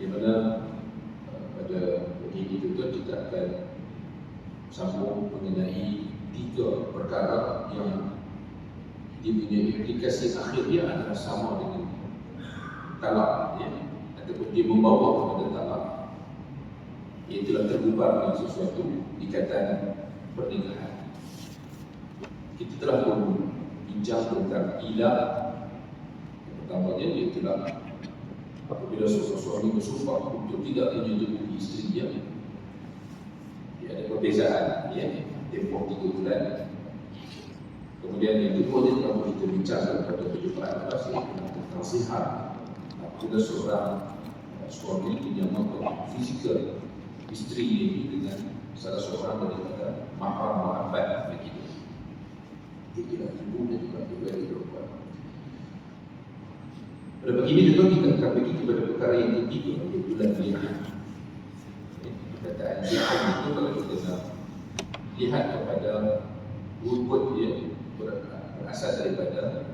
di mana pada begini tuan kita akan sambung mengenai 3 perkara yang dia punya implikasi akhirnya adalah sama dengan talak, ya, ataupun dia membawa kepada talak. Ia telah tergubar dengan sesuatu ikatan pernikahan. Kita telah berbincang tentang ilah. Pertamanya dia telah apabila seorang suami bersumpah untuk tidak menyetubuhi isterinya, dia ada perbezaan, ya, tempoh 3 bulan. Kemudian yang kedua dia telah kita bincangkan pada perjumpaan lepas tentang sihat. Apabila seorang suami menyamakan fizikal isteri ini dengan salah seorang daripada mahram muhabbat begitu. Dia ibu dan juga pribadi perempuan. Pada begini tentu kita akan pergi kepada perkara yang ketiga, iaitu bulan li'an. Perkataan li'an itu kalau kita nak lihat kepada word dia berasal daripada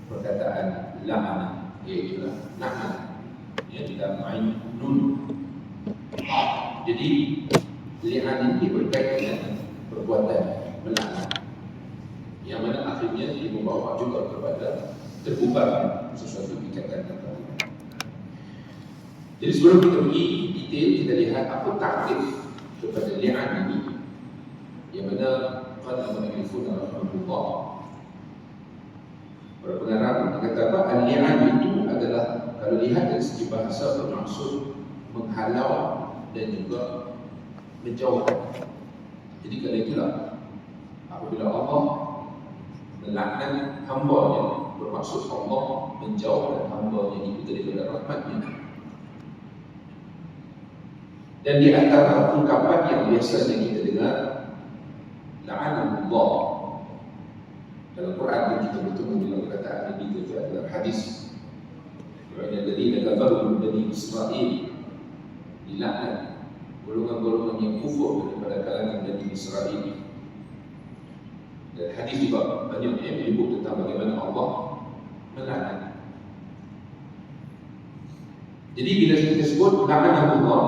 perkataan la'an, iaitu la'an, ya, tidak main nun. Jadi li'an ini berkaitan dengan perbuatan melaknat, yang mana akhirnya dia membawa juga kepada tergubar sesuatu ikatan perkawinan. Jadi sebelum kita pergi detail, kita lihat apa takrif kepada li'an ini, yang mana qala al-mu'allifun rahimahullah, para pengarang berkata apa? Al-li'an itu adalah, kalau lihat dari segi bahasa, bermaksud menghalau dan juga menjauhkan. Jadi kalau itulah apabila Allah melaknat hamba-Nya, bermaksud Allah menjauhkan hamba-Nya itu daripada rahmat-Nya. Dan di antara ungkapan yang biasanya kita dengar, la'anallah, dalam Quran yang kita bertemu dalam perkataan Nabi itu adalah hadis wa'inal ladzina kafaru min bani Israil, dilaknat golongan-golongan yang kufur daripada kalangan Bani Israil. Dan hadis juga banyak yang menyebut tentang bagaimana Allah melaknat. Jadi bila kita sebut la'anahullah,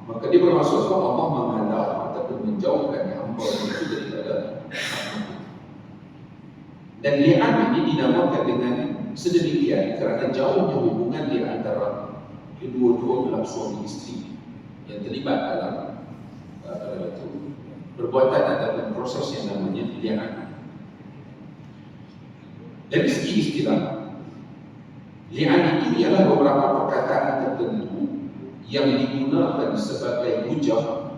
maka dia bermaksud bahawa Allah menghalau ataupun menjauhkan hamba itu daripada rahmat. Dan li'an ini dinamakan dengan sedemikian kerana jauhnya hubungan di antara kedua-dua belah suami isteri yang terlibat dalam perbuatan ataupun proses yang namanya li'an. Dari segi istilah, li'an itu ialah beberapa perkataan tertentu yang digunakan sebagai hujah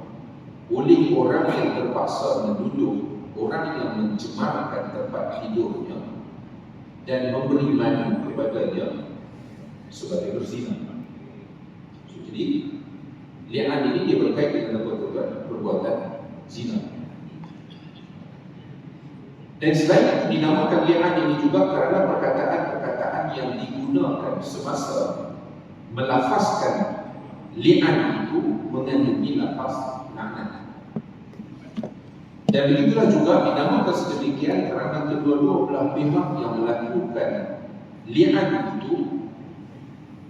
oleh orang yang terpaksa menuduh orang yang mencemarkan tempat tidurnya dan memberi madu kepadanya sebagai berzina. Jadi li'an ini dia berkaitan dengan perbuatan zina. Dan selain itu dinamakan li'an ini juga kerana perkataan-perkataan yang digunakan semasa melafazkan li'an itu mengandungi lafaz laknat. Dan begitulah juga dinamakan sedemikian kerana kedua-dua belah pihak yang melakukan li'an itu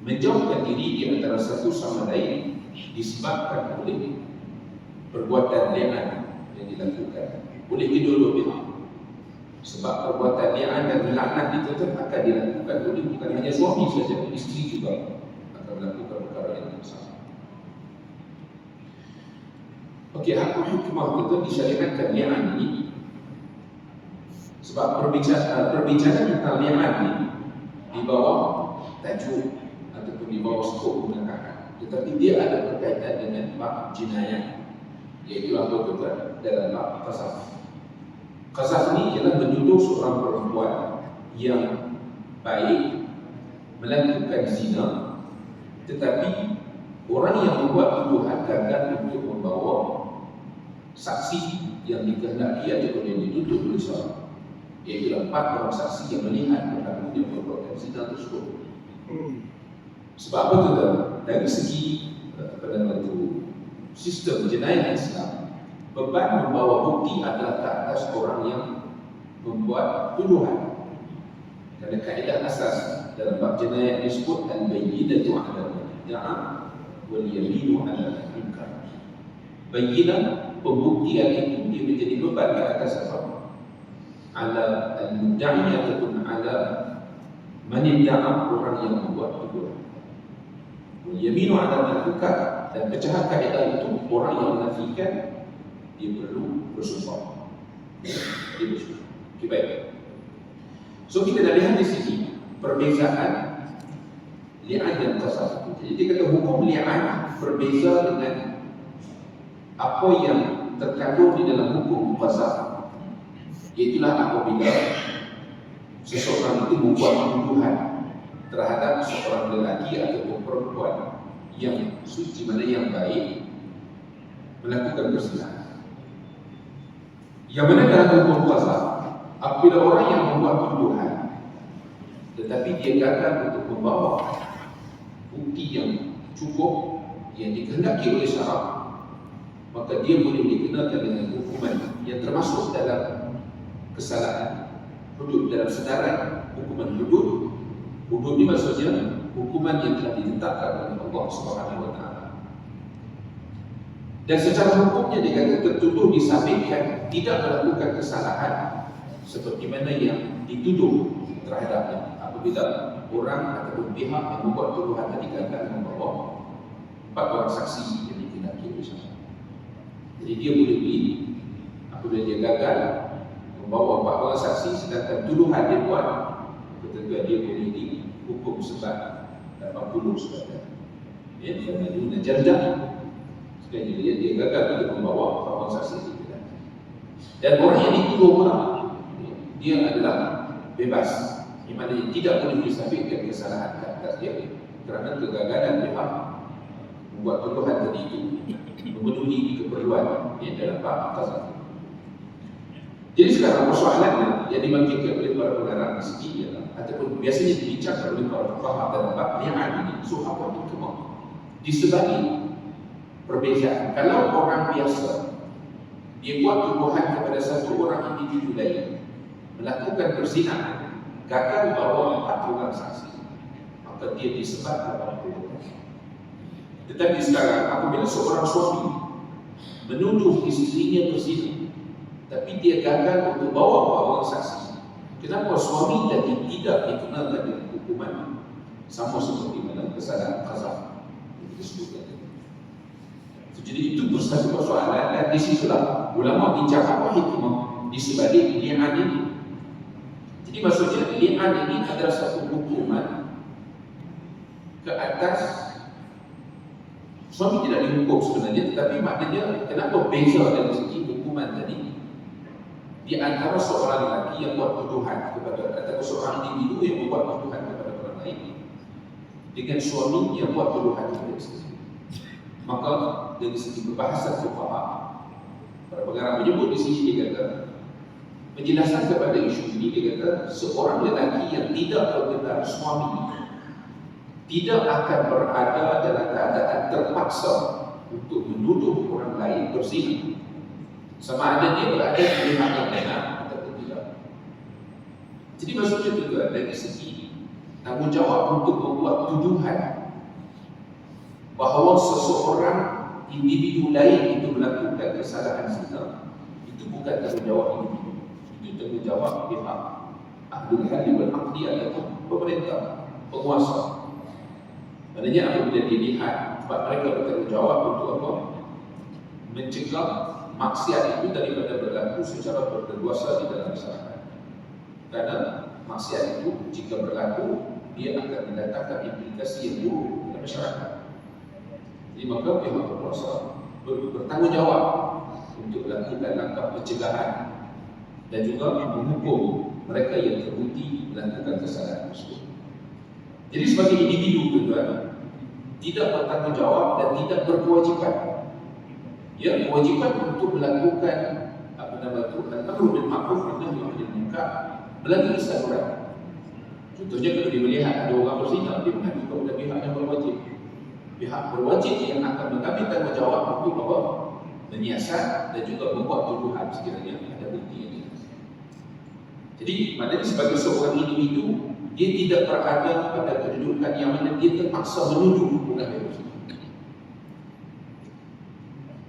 menjauhkan diri di antara satu sama lain disebabkan oleh perbuatan li'an yang dilakukan oleh kedua-dua pihak. Sebab perbuatan li'an dan laknat itu akan dilakukan oleh bukan hanya suami saja, isteri juga akan melakukan perkara yang sama. Okey, apa hikmah kita disyariatkan li'an ini? Sebab perbincangan tentang li'an ini di bawah tajuk ataupun di bawah skop pernikahan, tetapi dia ada berkaitan dengan bab jinayah, iaitu apa kita dalam bab qazaf. Qazaf ini ialah menuduh seorang perempuan yang baik melakukan zina, tetapi orang yang membuat tuduhan gagal untuk membawa saksi yang dikehendaki ataupun yang dituduh oleh seorang, iaitu 4 orang saksi yang melihat berlakunya perbuatan zina tersebut. Sebab apa tu? Dari segi sistem jenayah Islam, beban membawa bukti adalah ke atas orang yang membuat tuduhan. Kerana kaedah asas dalam bab jenayah disebut al-bayyinatu 'ala al-mudda'i. idda'a wal yaminu 'ala man ankar. Bayyinah pembuktian itu dia menjadi beban ke atas apa? Ala al-mudda'i ataupun ala man idda'a, orang yang membuat tuduhan. Wal yaminu 'ala man ankar, dan pecahan kaedah itu orang yang menafikan dia perlu bersumpah. Dia bersumpah. Okay, baik. So kita dah lihat di sini perbezaan li'an dan qasas. Jadi dia kata hukum li'an berbeza dengan apa yang terkandung di dalam hukum qasas. Iaitulah apabila seseorang itu membuat tuduhan terhadap seorang lelaki ataupun perempuan yang suci, mana yang baik, melakukan perzinahan. Yang mana dalam hukum qasas, apabila orang yang membuat tuduhan tetapi dia gagal untuk membawa bukti yang cukup yang dikehendaki oleh syarak, maka dia boleh dikenakan dengan hukuman yang termasuk dalam kesalahan hudud, dalam sedaran hukuman hudud. Hudud ini maksudnya hukuman yang telah ditetapkan oleh Allah Subhanahu wa taala. Dan secara hukumnya dikatakan tertuduh disampaikan tidak melakukan kesalahan seperti mana yang dituduh terhadapnya. Apabila orang ataupun pihak yang membuat tuduhan tadi gagal membawa 4 orang saksi yang ditindaki oleh syarak. Jadi dia boleh beli apabila dia gagal membawa 4 orang saksi, sedangkan tuduhan dia buat, tentu dia boleh dihukum sebab 80 sebab ya, kerana dia najardah. Sekali dia gagal untuk membawa 4 orang saksi itu. Dan orang yang dituduh pula dia adalah bebas, di mana tidak boleh disampaikan kesalahan ke atas dia kerana kegagalan pihak membuat tuduhan tadi itu memenuhi keperluan dalam bab qasas. Jadi sekarang persoalannya yang dibangkitkan oleh para pengarang di sini ialah, ataupun biasanya dibincangkan oleh para fuqaha dalam bab li'an ini, so apa hikmah di sebalik perbezaan. Kalau orang biasa dia buat tuduhan kepada satu orang individu lain melakukan perzinahan, gagal bawa 4 orang saksi, maka dia disebat dalam tuduhan. Tetapi sekarang apabila seorang suami menuduh isterinya berzina, tapi dia gagal untuk bawa 4 orang saksi, kenapa suami tadi tidak dikenakan dengan hukuman sama seperti mana kesalahan qazaf yang disebutkan? Jadi itu satu persoalan, dan di situlah ulama bincang apa hikmah di sebalik li'an ini. Jadi maksudnya li'an ini adalah satu hukuman ke atas suami, tidak dihukum sebenarnya, tetapi maknanya kenapa beza dari segi hukuman tadi di antara seorang lelaki yang buat tuduhan kepada, atau seorang individu yang membuat tuduhan kepada orang lain dengan suami yang buat tuduhan kepada isteri. Maka dari segi perbahasan fuqaha, para pengarang menyebut di sini, dia kata penjelasan kepada isu ini, dia kata seorang lelaki yang tidak bergelar suami tidak akan berada dalam keadaan terpaksa untuk menuduh orang lain berzina, sama ada dia berada di pihak yang benar ataupun tidak. Jadi maksudnya juga dari segi tanggungjawab untuk membuat tuduhan bahawa seseorang individu lain itu melakukan kesalahan zina, itu bukan tanggungjawab individu, itu tanggungjawab pihak ahlul halli wal aqdi ataupun pemerintah, penguasa. Maknanya apabila dilihat sebab mereka bertanggungjawab untuk apa? Mencegah maksiat itu daripada berlaku secara berleluasa di dalam masyarakat. Karena maksiat itu jika berlaku, dia akan mendatangkan implikasi yang buruk dalam masyarakat. Jadi maka pihak berkuasa bertanggungjawab untuk melakukan langkah pencegahan dan juga menghukum mereka yang terbukti melakukan kesalahan tersebut. Jadi sebagai individu tuan, tidak bertanggungjawab dan tidak berkewajipan. Ya, kewajipan untuk melakukan al-amru bil ma'ruf wa nahy 'anil munkar melalui saluran. Contohnya kalau dia melihat ada orang berzina, dia mengadu kepada pihak yang berwajib. Pihak berwajib yang akan mengambil tanggungjawab untuk apa? Menyiasat dan juga membuat tuduhan sekiranya ada bukti yang jelas. Jadi maknanya sebagai seorang individu dia tidak berada pada kedudukan yang mana dia terpaksa menuduh hubungan biologis.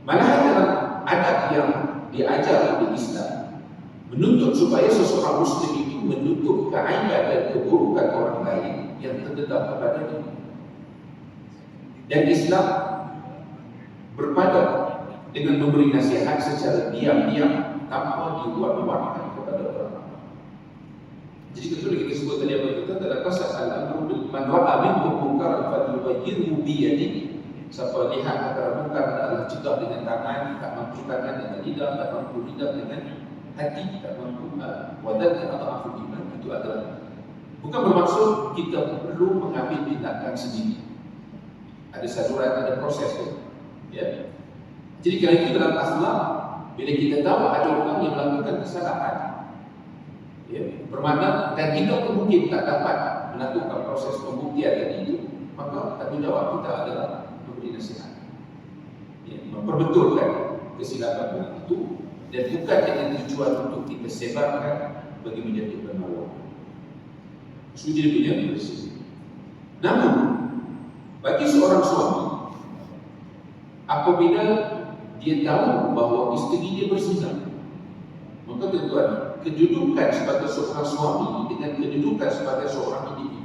Malahan dalam adab yang diajar di Islam menuntut supaya seseorang Muslim itu menutup keaiban dan keburukan orang lain yang terdedah kepadanya. Dan Islam berpadan dengan memberi nasihat secara diam-diam tanpa dibuat-buatkan kepada orang. Jadi ketika kita sebut tadi apa kita dalam pasal al-amru bil man ra'a minkum munkaran falyughayyirhu bi yadihi. Siapa lihat perkara munkar adalah cegah dengan tangan, tak mampu tangan dengan lidah, tak mampu lidah dengan hati, tak mampu wadah atau afu iman. Itu adalah bukan bermaksud kita perlu mengambil tindakan sendiri. Ada saluran, ada proses tu. Ya. Jadi kalau itu dalam akhlak, bila kita tahu ada orang yang melakukan kesalahan, ya, bermakna dan kita pun mungkin tak dapat melakukan proses pembuktian tadi itu, maka tanggungjawab kita adalah memberi nasihat, ya, memperbetulkan kesilapan itu, dan bukan dengan tujuan untuk kita sebarkan bagi menjadi penolong. Sudah punya bersih. Namun bagi seorang suami, apabila dia tahu bahawa isteri dia berzina, maka tuan-tuan, kedudukan sebagai seorang suami dengan kedudukan sebagai seorang individu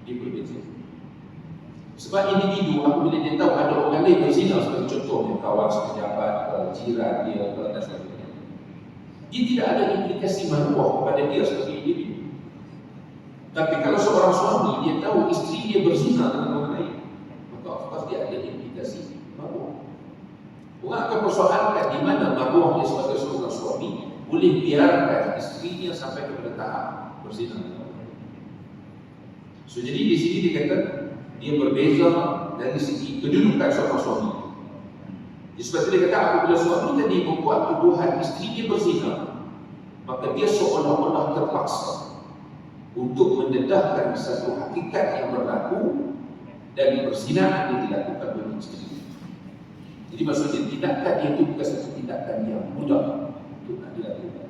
dia berbeza. Sebab individu apabila dia tahu ada orang lain berzina, sebagai contohnya kawan sepejabat, jiran dia dan sebagainya, dia tidak ada implikasi maruah kepada dia sebagai individu. Tapi kalau seorang suami dia tahu isteri dia berzina dengan orang lain, maka pasti ada implikasi maruah. Orang akan persoalkan di mana maruah dia sebagai seorang suami boleh biarkan isterinya sampai kepada tahap berzina dengan orang lain. So jadi di sini dia kata dia berbeza dari segi kedudukan seorang suami. Sebab itu dia kata apabila suami tadi membuat tuduhan isteri dia berzina, maka dia seolah-olah terpaksa untuk mendedahkan satu hakikat yang berlaku dan perzinaan yang dilakukan oleh isteri. Jadi maksudnya tindakan dia itu bukan satu tindakan yang mudah untuk dilakukan.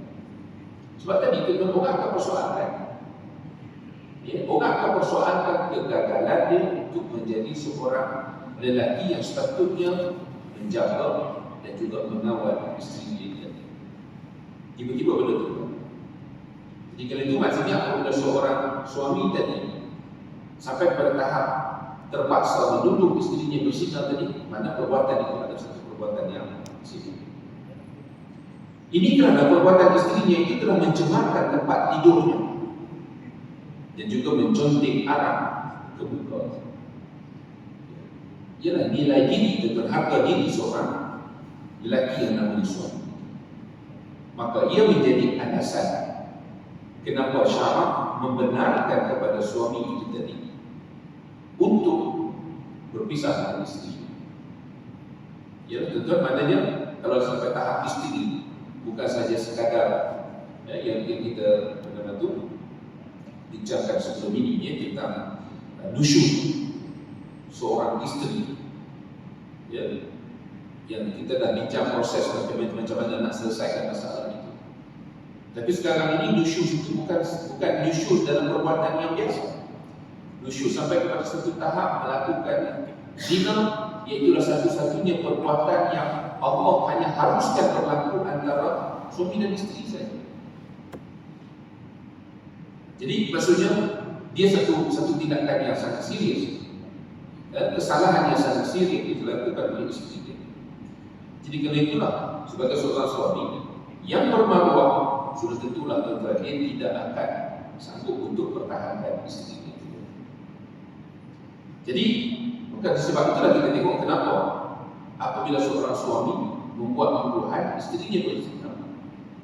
Sebab tadi kita orang akan persoalkan, ya, orang akan persoalkan kegagalan dia untuk menjadi seorang lelaki yang sepatutnya menjaga dan juga mengawal isteri dia. Tiba-tiba benda tu. Jadi kalau itu maksudnya apabila seorang suami tadi sampai pada tahap terpaksa menuduh isterinya berzina tadi, mana perbuatan itu adalah satu perbuatan yang berzina. Ini kerana perbuatan isterinya itu telah mencemarkan tempat tidurnya dan juga mencontek arah ke muka. Ialah nilai diri dan harga diri seorang lelaki yang namanya suami. Maka ia menjadi alasan kenapa syarak membenarkan kepada suami itu tadi untuk berpisah dengan isteri. Ya, tuan-tuan, maknanya kalau sampai tahap isteri bukan saja sekadar yang kita bincangkan sebelum ini ya, tentang nusyuz seorang isteri, ya, yang kita dah bincang proses macam mana nak selesaikan masalah itu. Tapi sekarang ini nusyuz itu bukan nusyuz dalam perbuatan yang biasa. Nusyuz sampai kepada satu tahap melakukan zina, iaitu satu-satunya perbuatan yang Allah hanya haruskan berlaku antara suami dan isteri saja. Jadi maksudnya dia satu tindakan yang sangat serius, kesalahan yang sangat serius dilakukan oleh isteri dia. Jadi kerana itulah sebagai seorang suami yang bermaruah, sudah tentulah tuan-tuan, dia tidak akan sanggup untuk pertahankan isteri itu. Jadi bukan sebab itulah kita tengok kenapa apabila seorang suami membuat tuduhan isterinya berzina,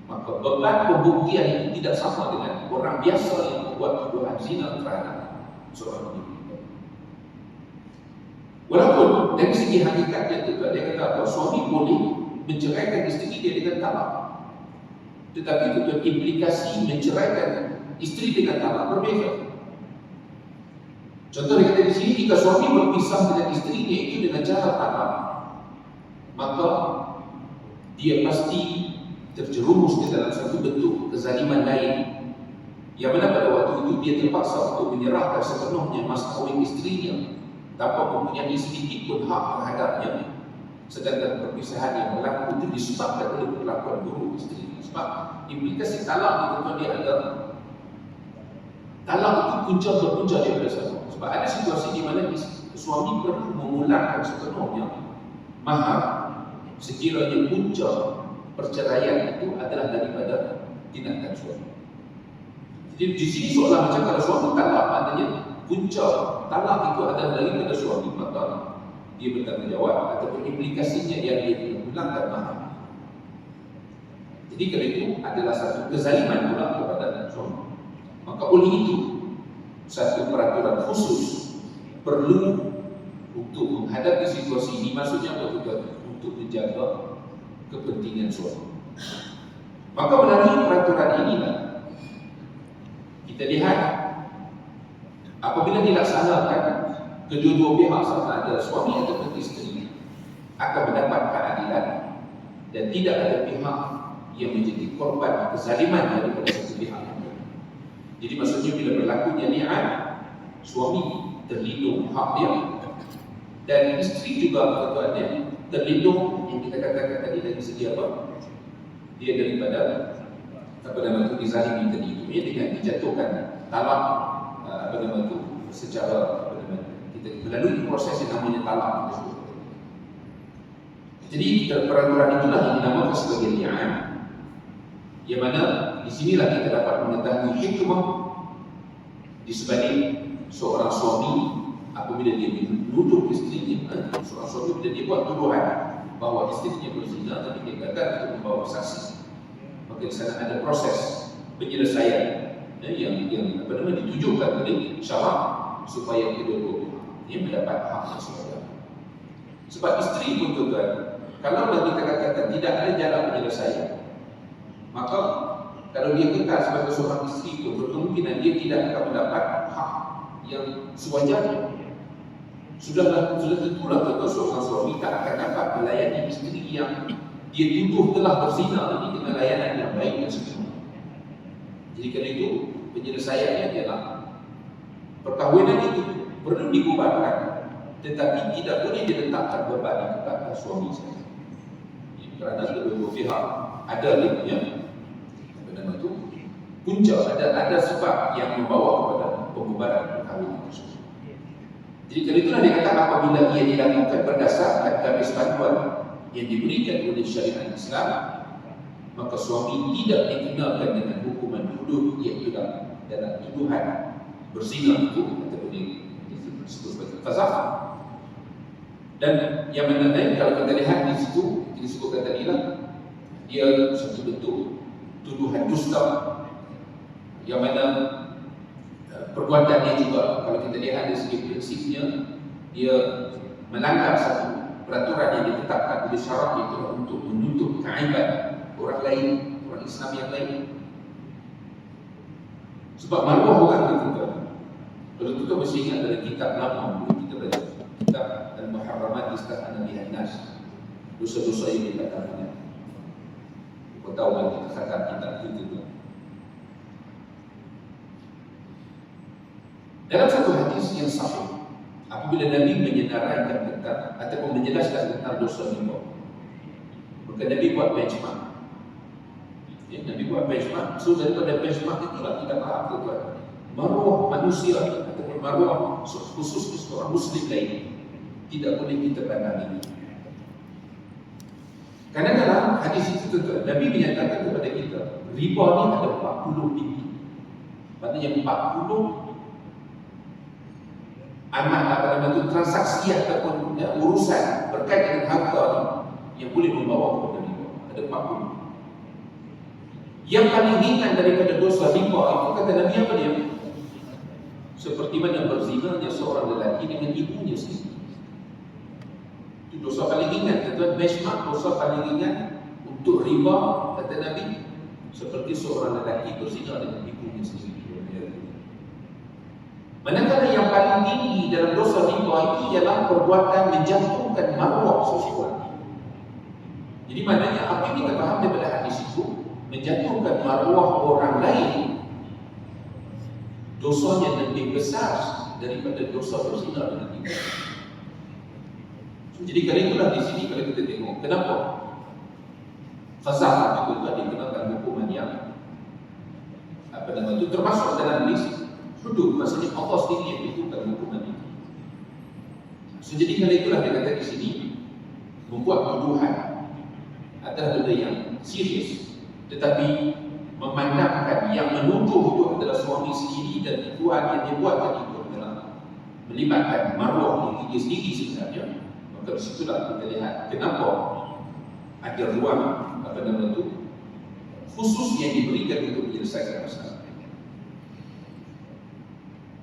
maka beban pembuktian itu tidak sama dengan orang biasa yang membuat tuduhan zina terhadap seorang individu. Walaupun dari segi hakikatnya itu dia kata apa, suami boleh menceraikan isteri dia dengan talak, tetapi itu implikasi menceraikan isteri dengan talak berbeza. Contoh dia kata di sini, jika suami berpisah dengan isterinya itu dengan cara talak, maka dia pasti terjerumus di dalam satu bentuk kezaliman lain, yang mana pada waktu itu dia terpaksa untuk menyerahkan sepenuhnya mas kawin isterinya tanpa mempunyai sedikit pun hak terhadapnya, sedangkan perpisahan yang berlaku itu disebabkan oleh perlakuan buruk isteri. Sebab implikasi talak itu dia ada talak itu punca berpunca daripada satu. Sebab ada situasi di mana suami perlu memulangkan sepenuhnya mahar sekiranya punca perceraian itu adalah daripada tindakan suami. Jadi di sini seolah macam kalau suami talak, maknanya punca talak itu adalah daripada suami, maka dia bertanggungjawab ataupun implikasinya yang dia pulangkan mahar. Jadi kalau itu adalah satu kezaliman pula kepada suami. Maka oleh itu satu peraturan khusus perlu untuk menghadapi situasi ini, maksudnya apa juga untuk menjaga kepentingan suami. Maka melalui peraturan inilah kita lihat apabila dilaksanakan, kedua-dua pihak sama ada suami atau isteri akan mendapat keadilan dan tidak ada pihak yang menjadi korban kezaliman daripada satu pihak. Jadi maksudnya bila berlakunya li'an, suami terlindung hak dia dan isteri juga tuan-tuan terlindung yang kita katakan tadi dari segi apa? Dia daripada apa nama itu dizalimi tadi itu, ya, dengan dijatuhkan talak apa nama itu secara apa nama kita melalui proses yang namanya talak tersebut. Jadi peraturan itulah yang dinamakan sebagai li'an, yang mana di sinilah kita dapat mengetahui hikmah di sebalik seorang suami apabila dia menuduh isterinya, seorang suami bila dia buat tuduhan bahawa isterinya berzina tapi dia gagal untuk membawa saksi, maka di sana ada proses penyelesaian yang apa namanya ditujukan oleh syarak supaya kedua-dua dia mendapat hak yang semula. Sebab isteri pun tuan, kalau kita katakan tidak ada jalan penyelesaian, maka kalau dia kekal sebagai seorang isteri pun berkemungkinan dia tidak akan mendapat hak yang sewajarnya. Sudah tentulah seorang suami tak akan dapat melayani isteri yang dia tuduh telah berzina ini dengan layanan yang baik dan seterusnya. Jadi kerana itu penyelesaiannya adalah perkahwinan itu perlu dikubarkan, tetapi tidak boleh diletakkan beban kepada suami saja. Kerana kedua-dua pihak ada linknya, apa nama itu, punca, ada sebab yang membawa kepada pembubaran perkahwinan tersebut. Jadi kerana itulah dikatakan apabila ia dilakukan berdasarkan garis panduan yang diberikan oleh syariat Islam, maka suami tidak dikenakan dengan hukuman hudud, iaitu dalam tuduhan berzina itu ataupun disebut sebagai qazaf. Dan yang mana kalau kita lihat di situ disebutkan tadi lah, dia satu bentuk tuduhan dusta, yang mana perbuatannya juga kalau kita lihat dari segi prinsipnya dia melanggar satu peraturan yang ditetapkan oleh syarak, itu untuk menutup keaiban orang lain, orang Islam yang lain. Sebab maruah orang itu, kalau kita mesti ingat dari kitab lama kita baca, kitab Al-Muharramat Istahana Bihan Nas, dosa-dosa yang kita katakan. Kau tahu kan kita katakan kitab itu. Dalam satu hadis yang sahih, apabila Nabi menyenaraikan tentang ataupun menjelaskan tentang dosa riba, maka Nabi buat benchmark. Ya, Nabi buat benchmark. So daripada benchmark itulah kita faham tuan, maruah manusia ataupun maruah khusus seorang Muslim lain tidak boleh kita pandang ini. Karena dalam hadis itu tuan, Nabi menyatakan kepada kita, riba ni ada 40 pintu. Maknanya 40 amal apa nama itu transaksi ataupun urusan berkait dengan harta yang boleh membawa kepada riba. Ada 40. Yang paling ringan daripada dosa riba itu kata Nabi apa dia? Seperti mana berzinanya seorang lelaki dengan ibunya sendiri. Itu dosa paling ringan. Kata benchmark dosa paling ringan untuk riba kata Nabi seperti seorang lelaki berzina dengan ibunya sendiri. Manakala yang paling tinggi dalam dosa riba itu ialah perbuatan menjatuhkan maruah seseorang. Jadi maknanya apa yang kita faham daripada hadis itu, menjatuhkan maruah orang lain dosanya lebih besar daripada dosa berzina dengan ibu. So, jadi kali itulah di sini kalau kita tengok kenapa Qazaf juga dikenakan hukuman yang itu termasuk dalam list hudud, maksudnya Allah sendiri yang tentukan hukuman itu. So, jadi kali itulah dia kata di sini membuat tuduhan adalah benda yang serius, tetapi memandangkan yang menuduh itu adalah suami sendiri dan tuduhan yang dia buat tadi itu adalah melibatkan maruah diri dia sendiri sebenarnya. Maka disitulah kita lihat kenapa ada ruang itu khusus yang diberikan untuk menyelesaikan masalah.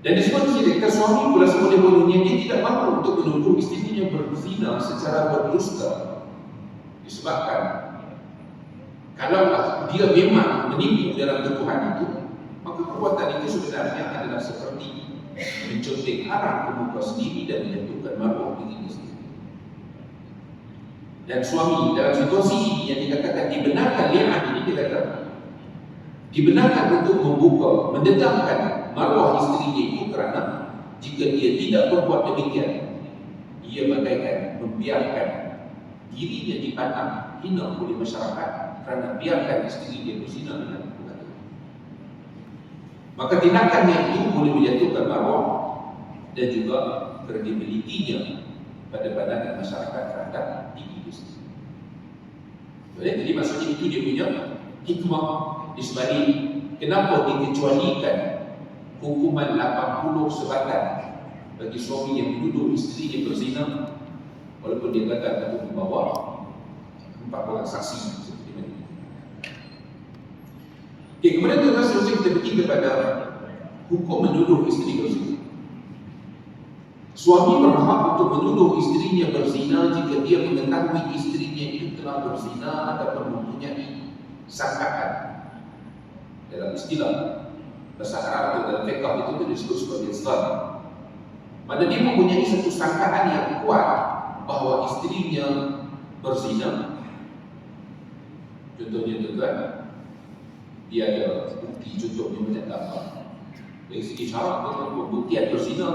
Dan disebut sini kata suami pula seboleh-bolehnya dia tidak mahu untuk menuduh isterinya berzina secara berdusta, disebabkan kalaulah dia memang menipu dalam tuduhan itu, maka perbuatan itu sebenarnya adalah seperti mencontek arang ke muka sendiri dan menjatuhkan maruah dirinya sendiri. Dan suami dalam situasi ini yang dikatakan dibenarkan li'an ini, dia kata dibenarkan untuk membuka, mendendamkan maruah isterinya itu kerana jika dia tidak berbuat demikian, ia bagaikan membiarkan dirinya dipandang hina oleh masyarakat kerana biarkan isteri dia berzina dengan keluarga. Maka tindakannya itu boleh menjatuhkan maruah dan juga kredibilitinya pada pandangan masyarakat terhadap diri dia sendiri. Jadi maksudnya itu dia punya hikmah di sebalik kenapa dikecualikan hukuman 80 sebatan bagi suami yang menuduh isteri yang berzina, walaupun dia gagal untuk membawa 4 orang saksi seperti ini. Okay, kemudian tuan-tuan seterusnya kita pergi kepada hukum menuduh isteri berzina. Suami berhak untuk menuduh isterinya berzina jika dia mengetahui isterinya itu telah berzina ataupun mempunyai sangkaan. Dalam istilah bahasa Arab atau dalam fiqh itu disebut sebagai zan. Pada dia mempunyai satu sangkaan yang kuat bahawa isterinya berzina. Contohnya tuan, dia ada bukti, contohnya macam apa? Dari segi syarat, pembuktian berzina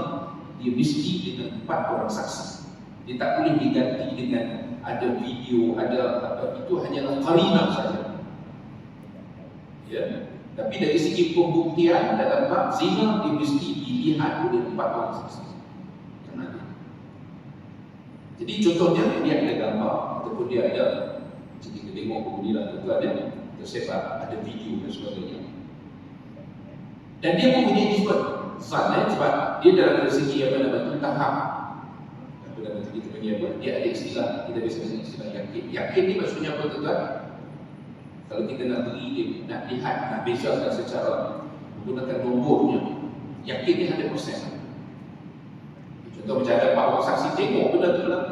dia mesti dengan 4 orang saksi. Dia tak boleh diganti dengan ada video, ada apa, itu hanyalah qarinah saja. Ya. Tapi dari segi pembuktian dalam bab zina dia mesti dilihat oleh 4 orang saksi. Jadi contohnya dia ada gambar ataupun dia ada, jika kita tengok kemudian itu ada tersebar, ada video dan sebagainya. Dan dia mempunyai disebut zan, sebab dia dalam segi apa nama tahap. Apa nama kita panggil apa? Dia ada istilah, kita biasa istilah yakin. Yakin ni maksudnya apa tuan? Kalau kita nak beli dia, nak lihat, nak bezakan secara menggunakan nombornya, yakin ni 100%. Contoh macam ada 4 orang saksi tengok benda tu lah,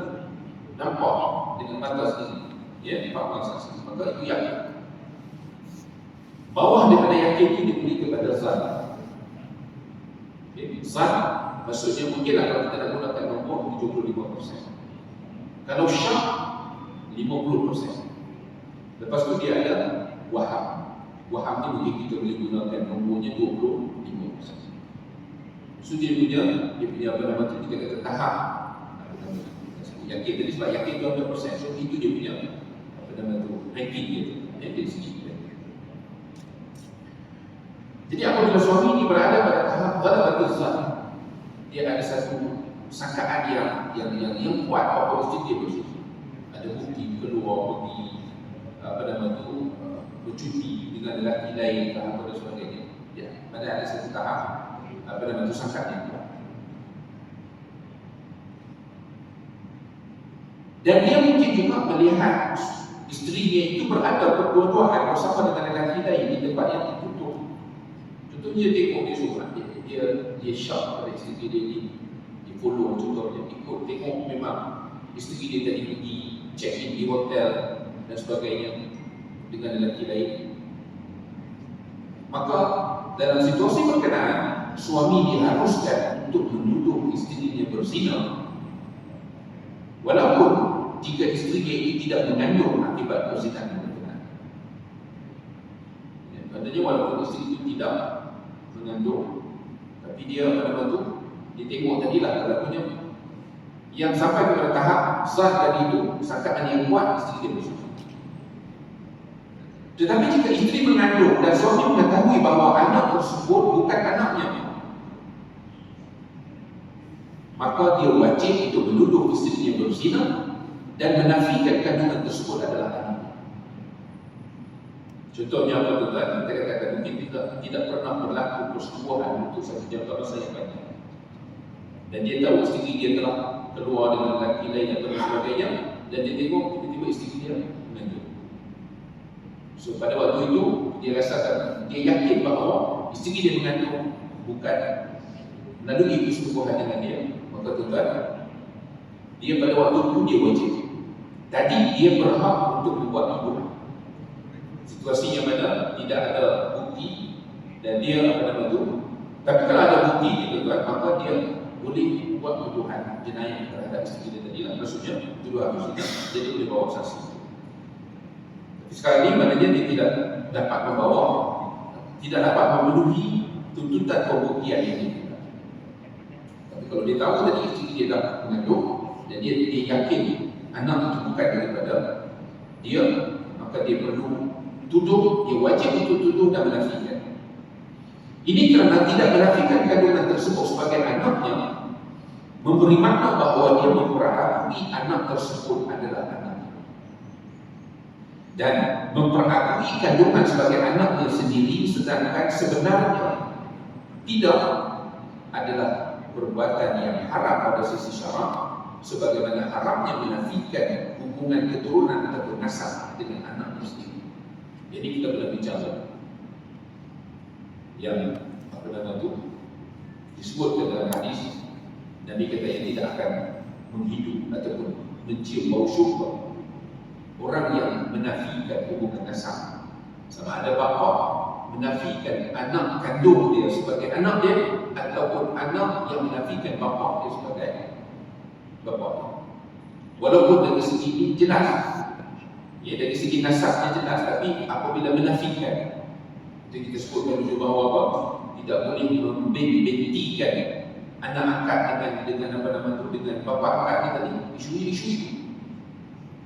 nampak dengan mata sendiri, ya, 4 orang saksi, maka itu yakin. Bawah daripada yakin ini diberi kepada zan. Okay. Zan maksudnya mungkinlah kalau kita nak gunakan nombor 75%. Kalau syak 50%. Lepas tu dia ada waham. Waham ni mungkin kita boleh gunakan nombornya 25%. So dia punya apa nama tu, kita kata tahap. Yakin tadi sebab yakin 12%. So itu dia punya apa nama tu, ranking dia tu. Dari segi jadi apabila suami ini berada pada tahap ghalabatul zan, dia ada satu sangkaan yang kuat bahawa isteri dia berzina. Ada bukti keluar pergi apa nama tu, bercuti dengan lelaki lain ke apa dan sebagainya. Ya, ada satu tahap apa nama tu sangkaan yang kuat. Dan dia mungkin juga melihat isterinya itu berada berdua-duaan bersama dengan lelaki lain di tempat yang ditutup. Contohnya dia tengok dia seorang, dia syak pada isteri dia ni, dia follow contohnya, ikut tengok memang isteri dia tadi pergi check in di hotel dan sebagainya dengan lelaki lain. Maka dalam situasi berkenaan, suami diharuskan untuk menuduh isterinya berzina, walaupun jika isterinya itu tidak mengandung akibat perzinahan berkenaan. Maksudnya walaupun isteri itu tidak mengandung Tapi dia pada waktu dia tengok tadilah berlakunya yang sampai kepada tahap zat tadi itu sangkaan yang kuat isteri dia bersuami. Tetapi jika isteri mengandung dan suami mengetahui bahawa anak tersebut bukan anaknya, maka dia wajib untuk menuduh isteri yang berzina dan menafikan kandungan tersebut adalah anaknya. Contohnya apa tuan? Kita katakan mungkin kita tidak pernah berlaku persetubuhan untuk satu jangka masa yang panjang, dan dia tahu isteri dia telah keluar dengan lelaki lain dan sebagainya, dan dia tengok tiba-tiba isteri dia mengandung. So pada waktu itu dia rasakan, dia yakin bahawa isteri dia mengandung bukan melalui persetubuhan dengan dia, maka tuan, dia pada waktu itu dia wajib. Tadi dia berhak untuk membuat tuduhan. Situasi yang mana tidak ada bukti dan dia apa nama itu, tapi kalau ada bukti tuan, maka dia boleh buat tuduhan jenayah terhadap isteri dia tadi lah. Maksudnya tuduhan berzina, jadi boleh bawa saksi. Sekarang ini maknanya dia tidak dapat membawa, tidak dapat memenuhi tuntutan pembuktian ini. Tapi kalau dia tahu tadi isteri dia dah mengandung dan dia yakin anak itu bukan daripada dia, maka dia perlu tuduh, dia wajib untuk tuduh dan menafikan. Ini kerana tidak menafikan kandungan tersebut sebagai anaknya, memberi makna bahawa dia memperakui anak tersebut adalah anaknya, dan memperakui kandungan sebagai anaknya sendiri, sedangkan sebenarnya tidak adalah perbuatan yang haram pada sisi syarak, sebagaimana haramnya menafikan hubungan keturunan atau nasab dengan anak sendiri. Jadi kita pernah bicara yang apa nama itu disebut dalam hadis, Nabi katanya tidak akan menghidup ataupun mencium bau syurga orang yang menafikan hubungan nasab, sama ada bapa menafikan anak kandung dia sebagai anak dia, ataupun anak yang menafikan bapa dia sebagai bapa dia. Walaupun dari segi ini jelas, ya dari segi nasabnya jelas, tapi apabila menafikan, itu kita sebutkan dulu bahawa apa? Tidak boleh membentikan anak angkat dengan apa nama itu, dengan bapa angkat tadi, isu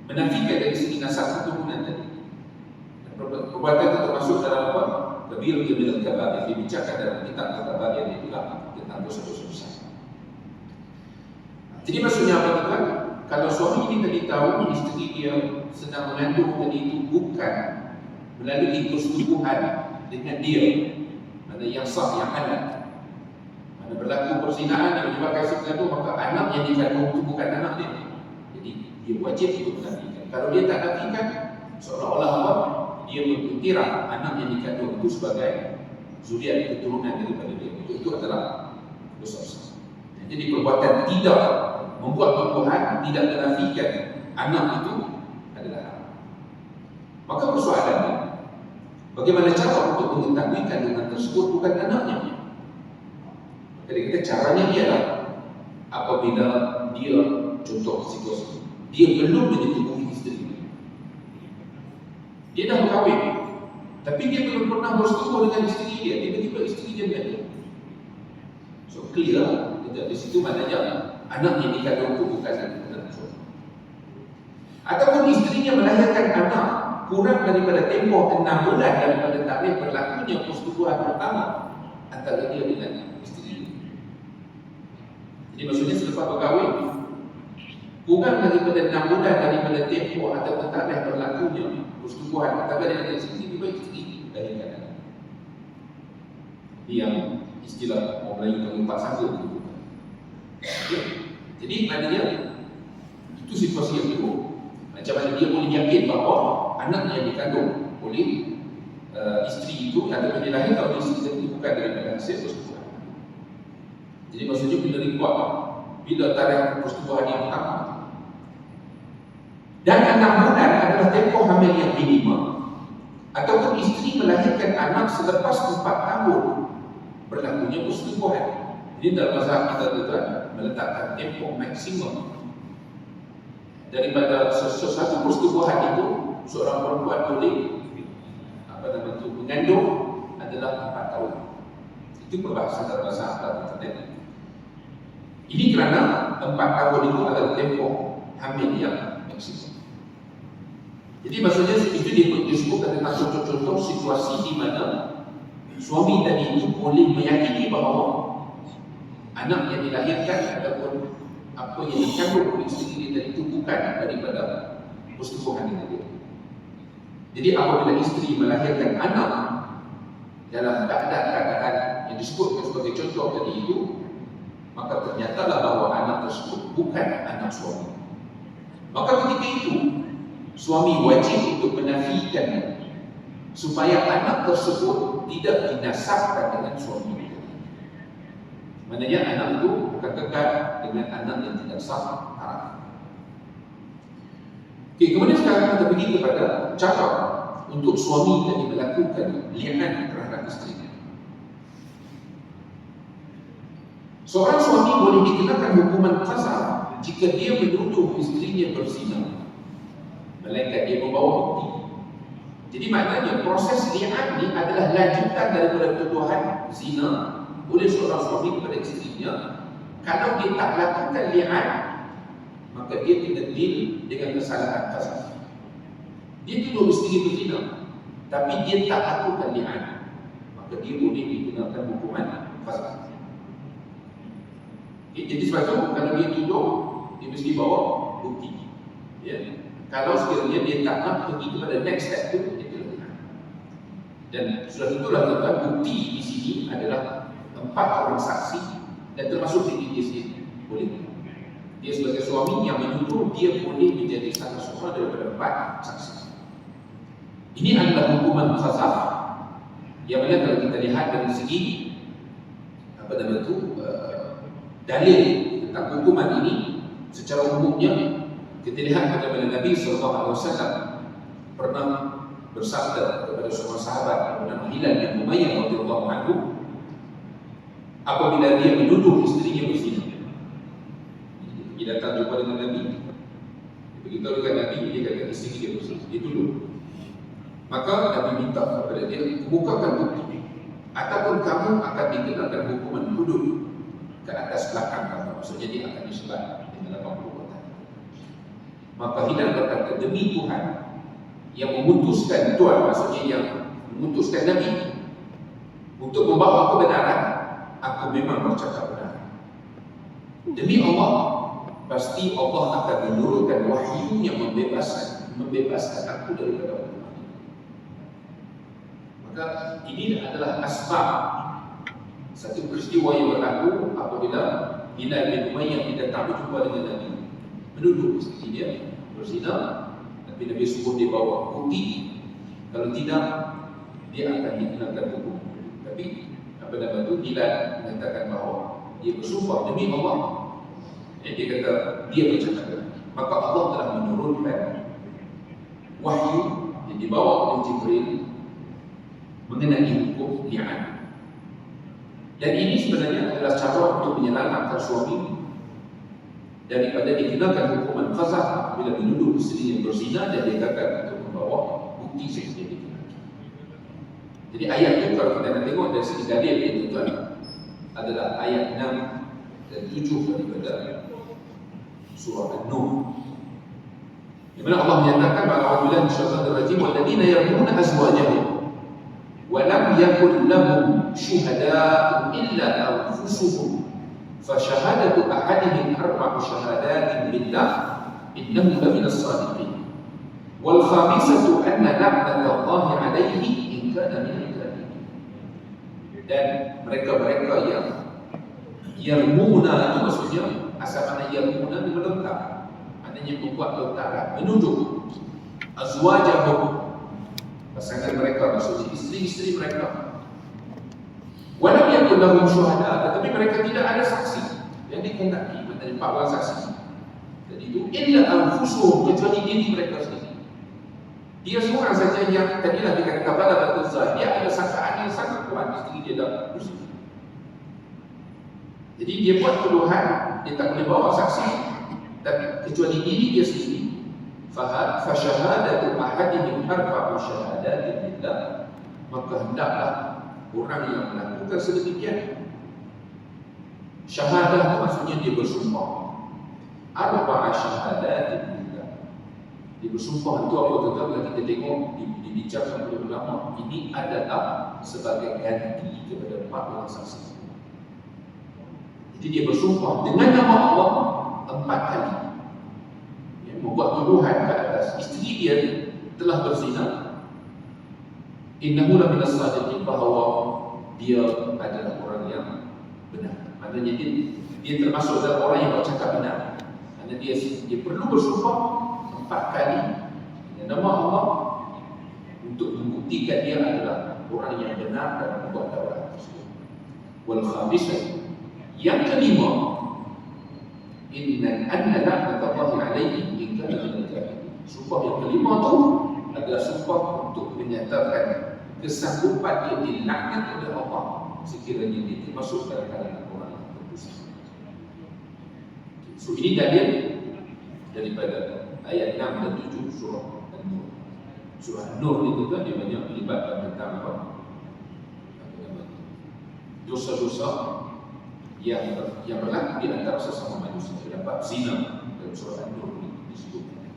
menafikan dari segi nasab keturunan tadi. Perbuatan itu termasuk dalam apa? Kabir yang dibicarakan dalam kitab Al-Kabar yang dibilang tentang dosa-dosa besar. Jadi maksudnya apa tuan? Kalau suami ini tadi tahu isteri dia sedang mengandung tadi itu bukan melalui persetubuhan dengan dia, mana yang sah, yang halal, mana berlaku perzinaan yang menyebabkan si mengandung, maka anak yang dikandung itu bukan anak dia. Jadi dia wajib untuk menafikan. Kalau dia tak nafikan, seolah-olah apa? Dia mengiktiraf anak yang dikandung itu sebagai zuriat keturunan daripada dia. Itu adalah dosa besar. Jadi perbuatan tidak membuat tuduhan, tidak menafikan anak itu adalah haram. Maka persoalannya, bagaimana cara untuk mengetahui kandungan tersebut bukan anaknya? Jadi kita caranya ialah apabila dia, contoh situasi, dia belum menyetubuhi isteri dia. Dia dah berkahwin, tapi dia belum pernah bersetubuh dengan isteri dia. Tiba-tiba isteri dia mengandung. So clear, di situ maknanya anak yang dikandung itu bukan anak suami. Ataupun isterinya melahirkan anak kurang daripada tempoh 6 bulan daripada tarikh berlakunya persetubuhan pertama antara dia dengan isteri. Jadi maksudnya selepas berkahwin, kurang daripada 6 bulan daripada tempoh atau tarikh berlakunya persetubuhan antara dia dengan isteri, tiba isteri lahirkan anak. Ini yang istilah orang Melayu panggil pak sanggup. Jadi maknanya itu situasi yang buruk. Macam mana dia boleh yakin bahawa anak yang dikandung oleh isteri itu atau dilahirkan oleh isteri itu bukan daripada hasil persetubuhan. Jadi maksudnya bila report, bila tarikh persetubuhan yang pertama, dan 6 bulan adalah tempoh hamil yang minimum, ataupun isteri melahirkan anak selepas 4 tahun berlakunya persetubuhan. Jadi dalam mazhab kita tuan meletakkan tempoh maksimum daripada sesuatu persetubuhan itu, seorang perempuan boleh apa nama itu mengandung adalah 4 tahun. Itu perbahasan dalam bahasa Arab tadi. Ini kerana 4 tahun itu adalah tempoh hamil yang maksimum. Jadi maksudnya itu disebutkan tentang contoh-contoh situasi di mana suami tadi itu boleh meyakini bahawa anak yang dilahirkan ataupun apa yang dikandung oleh isteri dia tadi itu bukan daripada persetubuhan dengan dia. Jadi apabila isteri melahirkan anak dalam keadaan yang disebutkan sebagai contoh tadi itu, maka ternyatalah bahawa anak tersebut bukan anak suami. Maka ketika itu suami wajib untuk menafikan supaya anak tersebut tidak dinasabkan dengan suami. Maknanya anak itu akan kekal dengan anak yang tidak sah haram. Okey, kemudian sekarang kita pergi kepada cara untuk suami tadi melakukan li'an terhadap isterinya. Seorang suami boleh dikenakan hukuman qazaf jika dia menuduh isterinya berzina, melainkan dia membawa bukti. Jadi maknanya proses li'an ni adalah lanjutan daripada tuduhan zina oleh seorang suami kepada isterinya. Kalau dia tak lakukan li'an, maka dia kena deal dengan kesalahan qazaf. Dia tuduh isteri berzina, tapi dia tak lakukan li'an, maka dia boleh digunakan hukuman qazaf. Jadi sebab itu kalau dia tuduh, dia mesti bawa bukti. Ya. Kalau sekiranya dia tak nak pergi kepada next step tu, dia lakukan. Dan sudah tentulah tuan, bukti di sini adalah 4 orang saksi dan termasuk diri dia sendiri. Boleh. Dia sebagai suami yang menuduh, dia boleh menjadi salah seorang daripada 4 saksi. Ini adalah hukuman qazaf yang mana kalau kita lihat dari segi apa nama itu dalil tentang hukuman ini secara umumnya kita lihat bagaimana Nabi SAW pernah bersabda kepada seorang sahabat yang bernama Hilal bin Umayyah radhiyallahu anhu apabila dia menuduh isterinya berzina. Dia datang jumpa dengan Nabi, dia beritahu dengan Nabi, dia kata isteri dia berzina, dia tuduh. Maka Nabi minta kepada dia, bukakan bukti ataupun kamu akan dikenakan hukuman hudud ke atas belakang kamu. Maksudnya dia akan disebat dengan 80 kata. Maka Hilal berkata, demi Tuhan yang memutuskan Tuhan, maksudnya yang memutuskan Nabi untuk membawa kebenaran, aku memang bercakap benar. Demi Allah, pasti Allah akan menurunkan wahyu yang membebaskan aku daripada hukuman. Maka ini adalah asbab satu peristiwa yang berlaku apabila Hilal bin Umayyah tidak tak berjumpa dengan Nabi, menuduh isteri dia berzina, tapi Nabi suruh dia bawa bukti. Kalau tidak, dia akan dikenakan hukum. Tapi apa nama itu, Hilal mengatakan bahawa dia bersumpah demi Allah. Dia kata dia bercakap, maka Allah telah menurunkan wahyu yang dibawa oleh Jibril mengenai hukum li'an. Dan ini sebenarnya adalah cara untuk menyelamatkan suami daripada dikenakan hukuman qazaf bila menuduh isteri yang berzina dan dia gagal untuk membawa bukti sehingga dikenakan. Jadi ayat itu kalau kita nak tengok dari segi dalil itu tuan, adalah ayat 6 dan 7 daripada surah An-Nur. Di mana Allah menyatakan bahawa apabila syaitanir rajim walladzina yarmuna azwajahum ولم يكن لهم شهداء إلا أنفسهم فشهادة أحدهم 4 شهادات بالله إنه لمن الصادقين والخامسة أن لعنة الله عليه إن كان من الكاذبين. Dan mereka-mereka yang yarmuna itu maksudnya asal mana yarmuna itu melontar, maknanya membuat lontaran, menuduh azwajahum, pasangan mereka, maksudnya isteri-isteri mereka. Walam yakun lahum syuhada, tetapi mereka tidak ada saksi yang dikehendaki, maknanya 4 orang saksi. Jadi itu illa anfusuhum, kecuali diri mereka sendiri. Dia seorang saja yang tadilah dikatakan pada batul zahir, dia ada sangkaan yang sangat kuat isteri dia dah berzina. Jadi dia buat tuduhan, dia tak boleh bawa saksi, tapi kecuali diri dia sendiri. Fashahadatu ahadihim 4 syahadatin billah, maka hendaklah orang yang melakukan sedemikian, syahadah itu maksudnya dia bersumpah. Arba'a syahadatin billah. Dia bersumpah itu apa tuan-tuan? Bila kita tengok dibincangkan oleh ulama, ini adalah sebagai ganti kepada 4 orang saksi. Jadi dia bersumpah dengan nama Allah 4 kali. Ya, membuat tuduhan ke atas isteri dia telah berzina. Innahu la minas sadiqin, bahawa dia adalah orang yang benar. Maknanya dia termasuk dalam orang yang bercakap benar. Kerana dia perlu bersumpah 4 kali dengan nama Allah untuk membuktikan dia adalah orang yang benar dalam membuat dakwah tersebut. Wal khamisah, yang kelima, inna la'natallahi 'alaihi in kana minal kafirin. Sumpah yang kelima tu adalah sumpah untuk menyatakan kesanggupan dia dilaknat oleh Allah sekiranya dia termasuk dalam kalangan orang yang berdosa. So ini dalil daripada ayat 6 dan 7 surah An-Nur. Surah An-Nur itu kan dia banyak melibatkan tentang apa? Dosa-dosa yang berlaku di antara sesama manusia. Dapat zina dalam surah An-Nur disebutkan.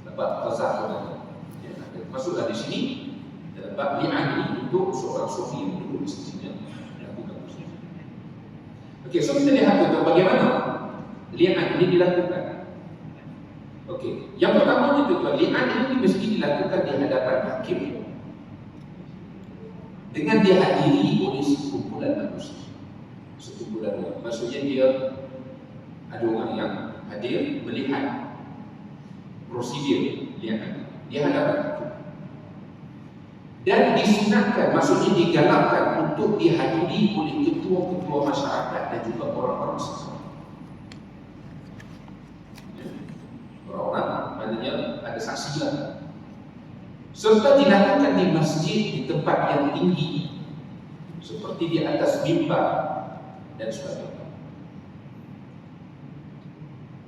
Dapat qazaf ya, masuklah di sini. Dan dapat li'an untuk seorang suami yang duduk istrinya melakukan dosa. Okey, so kita lihat bagaimana li'an ini dilakukan. Okey, yang pertama itu li'an ini mesti dilakukan di hadapan hakim dengan dihadiri oleh sekumpulan manusia. Sekumpulan orang, maksudnya dia ada orang yang hadir melihat prosedur li'an di hadapan hakim. Dan disunatkan, maksudnya digalakkan untuk dihadiri oleh ketua-ketua masyarakat dan juga orang-orang sesama. Orang-orang maknanya ada saksi lah. Serta dilakukan di masjid di tempat yang tinggi, seperti di atas mimbar dan sebagainya.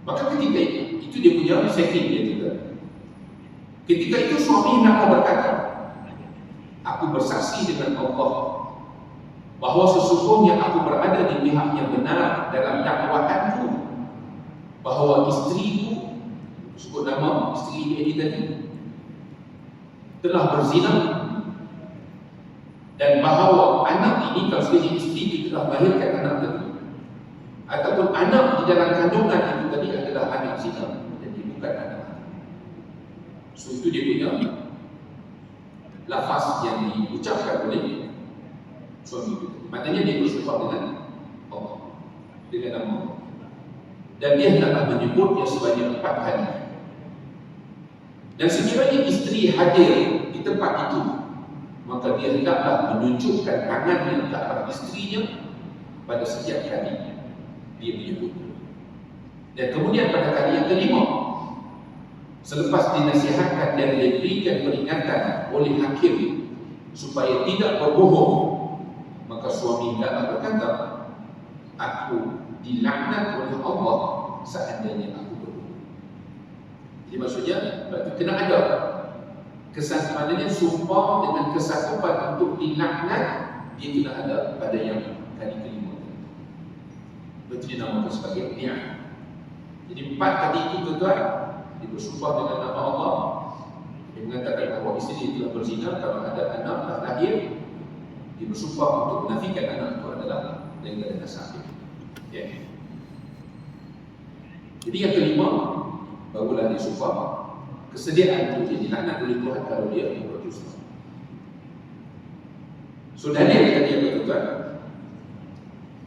Maka ketika itu dia punya setting dia juga. Ketika itu suami nak berkata, aku bersaksi dengan Allah bahawa sesungguhnya aku berada di pihak yang benar dalam dakwaanku bahawa isteriku, sebut nama isteri dia tadi, telah berzina, dan bahawa anak ini, kalau sekiranya isteri dia telah melahirkan anak tadi, ataupun anak di dalam kandungan itu tadi adalah anak zina, jadi bukan anak. So itu dia punya lafaz yang diucapkan oleh suami itu. Maknanya dia bersumpah dengan Allah, dengan nama Allah. Dan dia hendaklah menyebutnya sebanyak 4 kali. Dan sekiranya isteri hadir di tempat itu, maka dia hendaklah menunjukkan tangannya ke arah isterinya pada setiap kali dia menyebut. Dan kemudian pada kali yang kelima, selepas dinasihatkan dan diberikan peringatan oleh hakim supaya tidak berbohong, maka suami hendaklah berkata, aku dilaknat oleh Allah seandainya aku berbohong. Jadi maksudnya kena ada maknanya sumpah dengan kesanggupan untuk dilaknat, dia kena ada pada yang kali kelima. Betul dinamakan sebagai ni'am. Jadi 4 kali itu tuan-tuan, dia bersumpah dengan nama Allah. Dia mengatakan bahawa isteri telah berzina, kalau ada anak telah lahir, dia bersumpah untuk menafikan anak itu adalah daripada nasab. Ya. Jadi yang kelima, barulah dia sumpah kesediaan untuk dia dilaknat oleh Tuhan kalau dia berdosa. So dalil tadi yang tuan-tuan,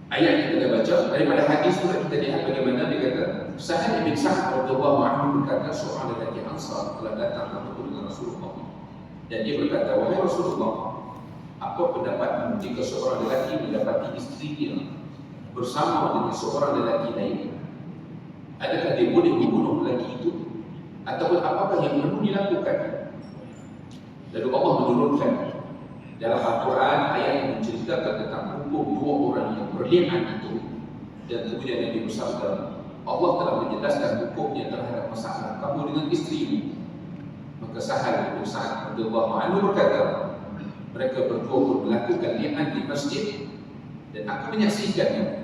ayat yang kita dah baca daripada hadis tu kita lihat bagaimana dia kata, Sahal bin Sa'ad radhiyallahu anhu berkata, seorang lelaki Ansar telah datang bertemu dengan Rasulullah, dan dia berkata, wahai Rasulullah, apa pendapatmu jika seorang lelaki mendapati isterinya bersama dengan seorang lelaki lain? Adakah dia boleh membunuh lelaki itu? Ataupun apakah yang perlu dilakukan? Lalu Allah menurunkan dalam Al-Quran ayat yang menceritakan tentang hukum 2 orang yang berlian itu, dan kemudian Nabi bersabda, Allah telah menjelaskan hukumnya terhadap masalah kamu dengan isterimu. Maka Sahal bin Sa'ad radhiyallahu anhu berkata, mereka berdua pun melakukan li'an di masjid dan aku menyaksikannya.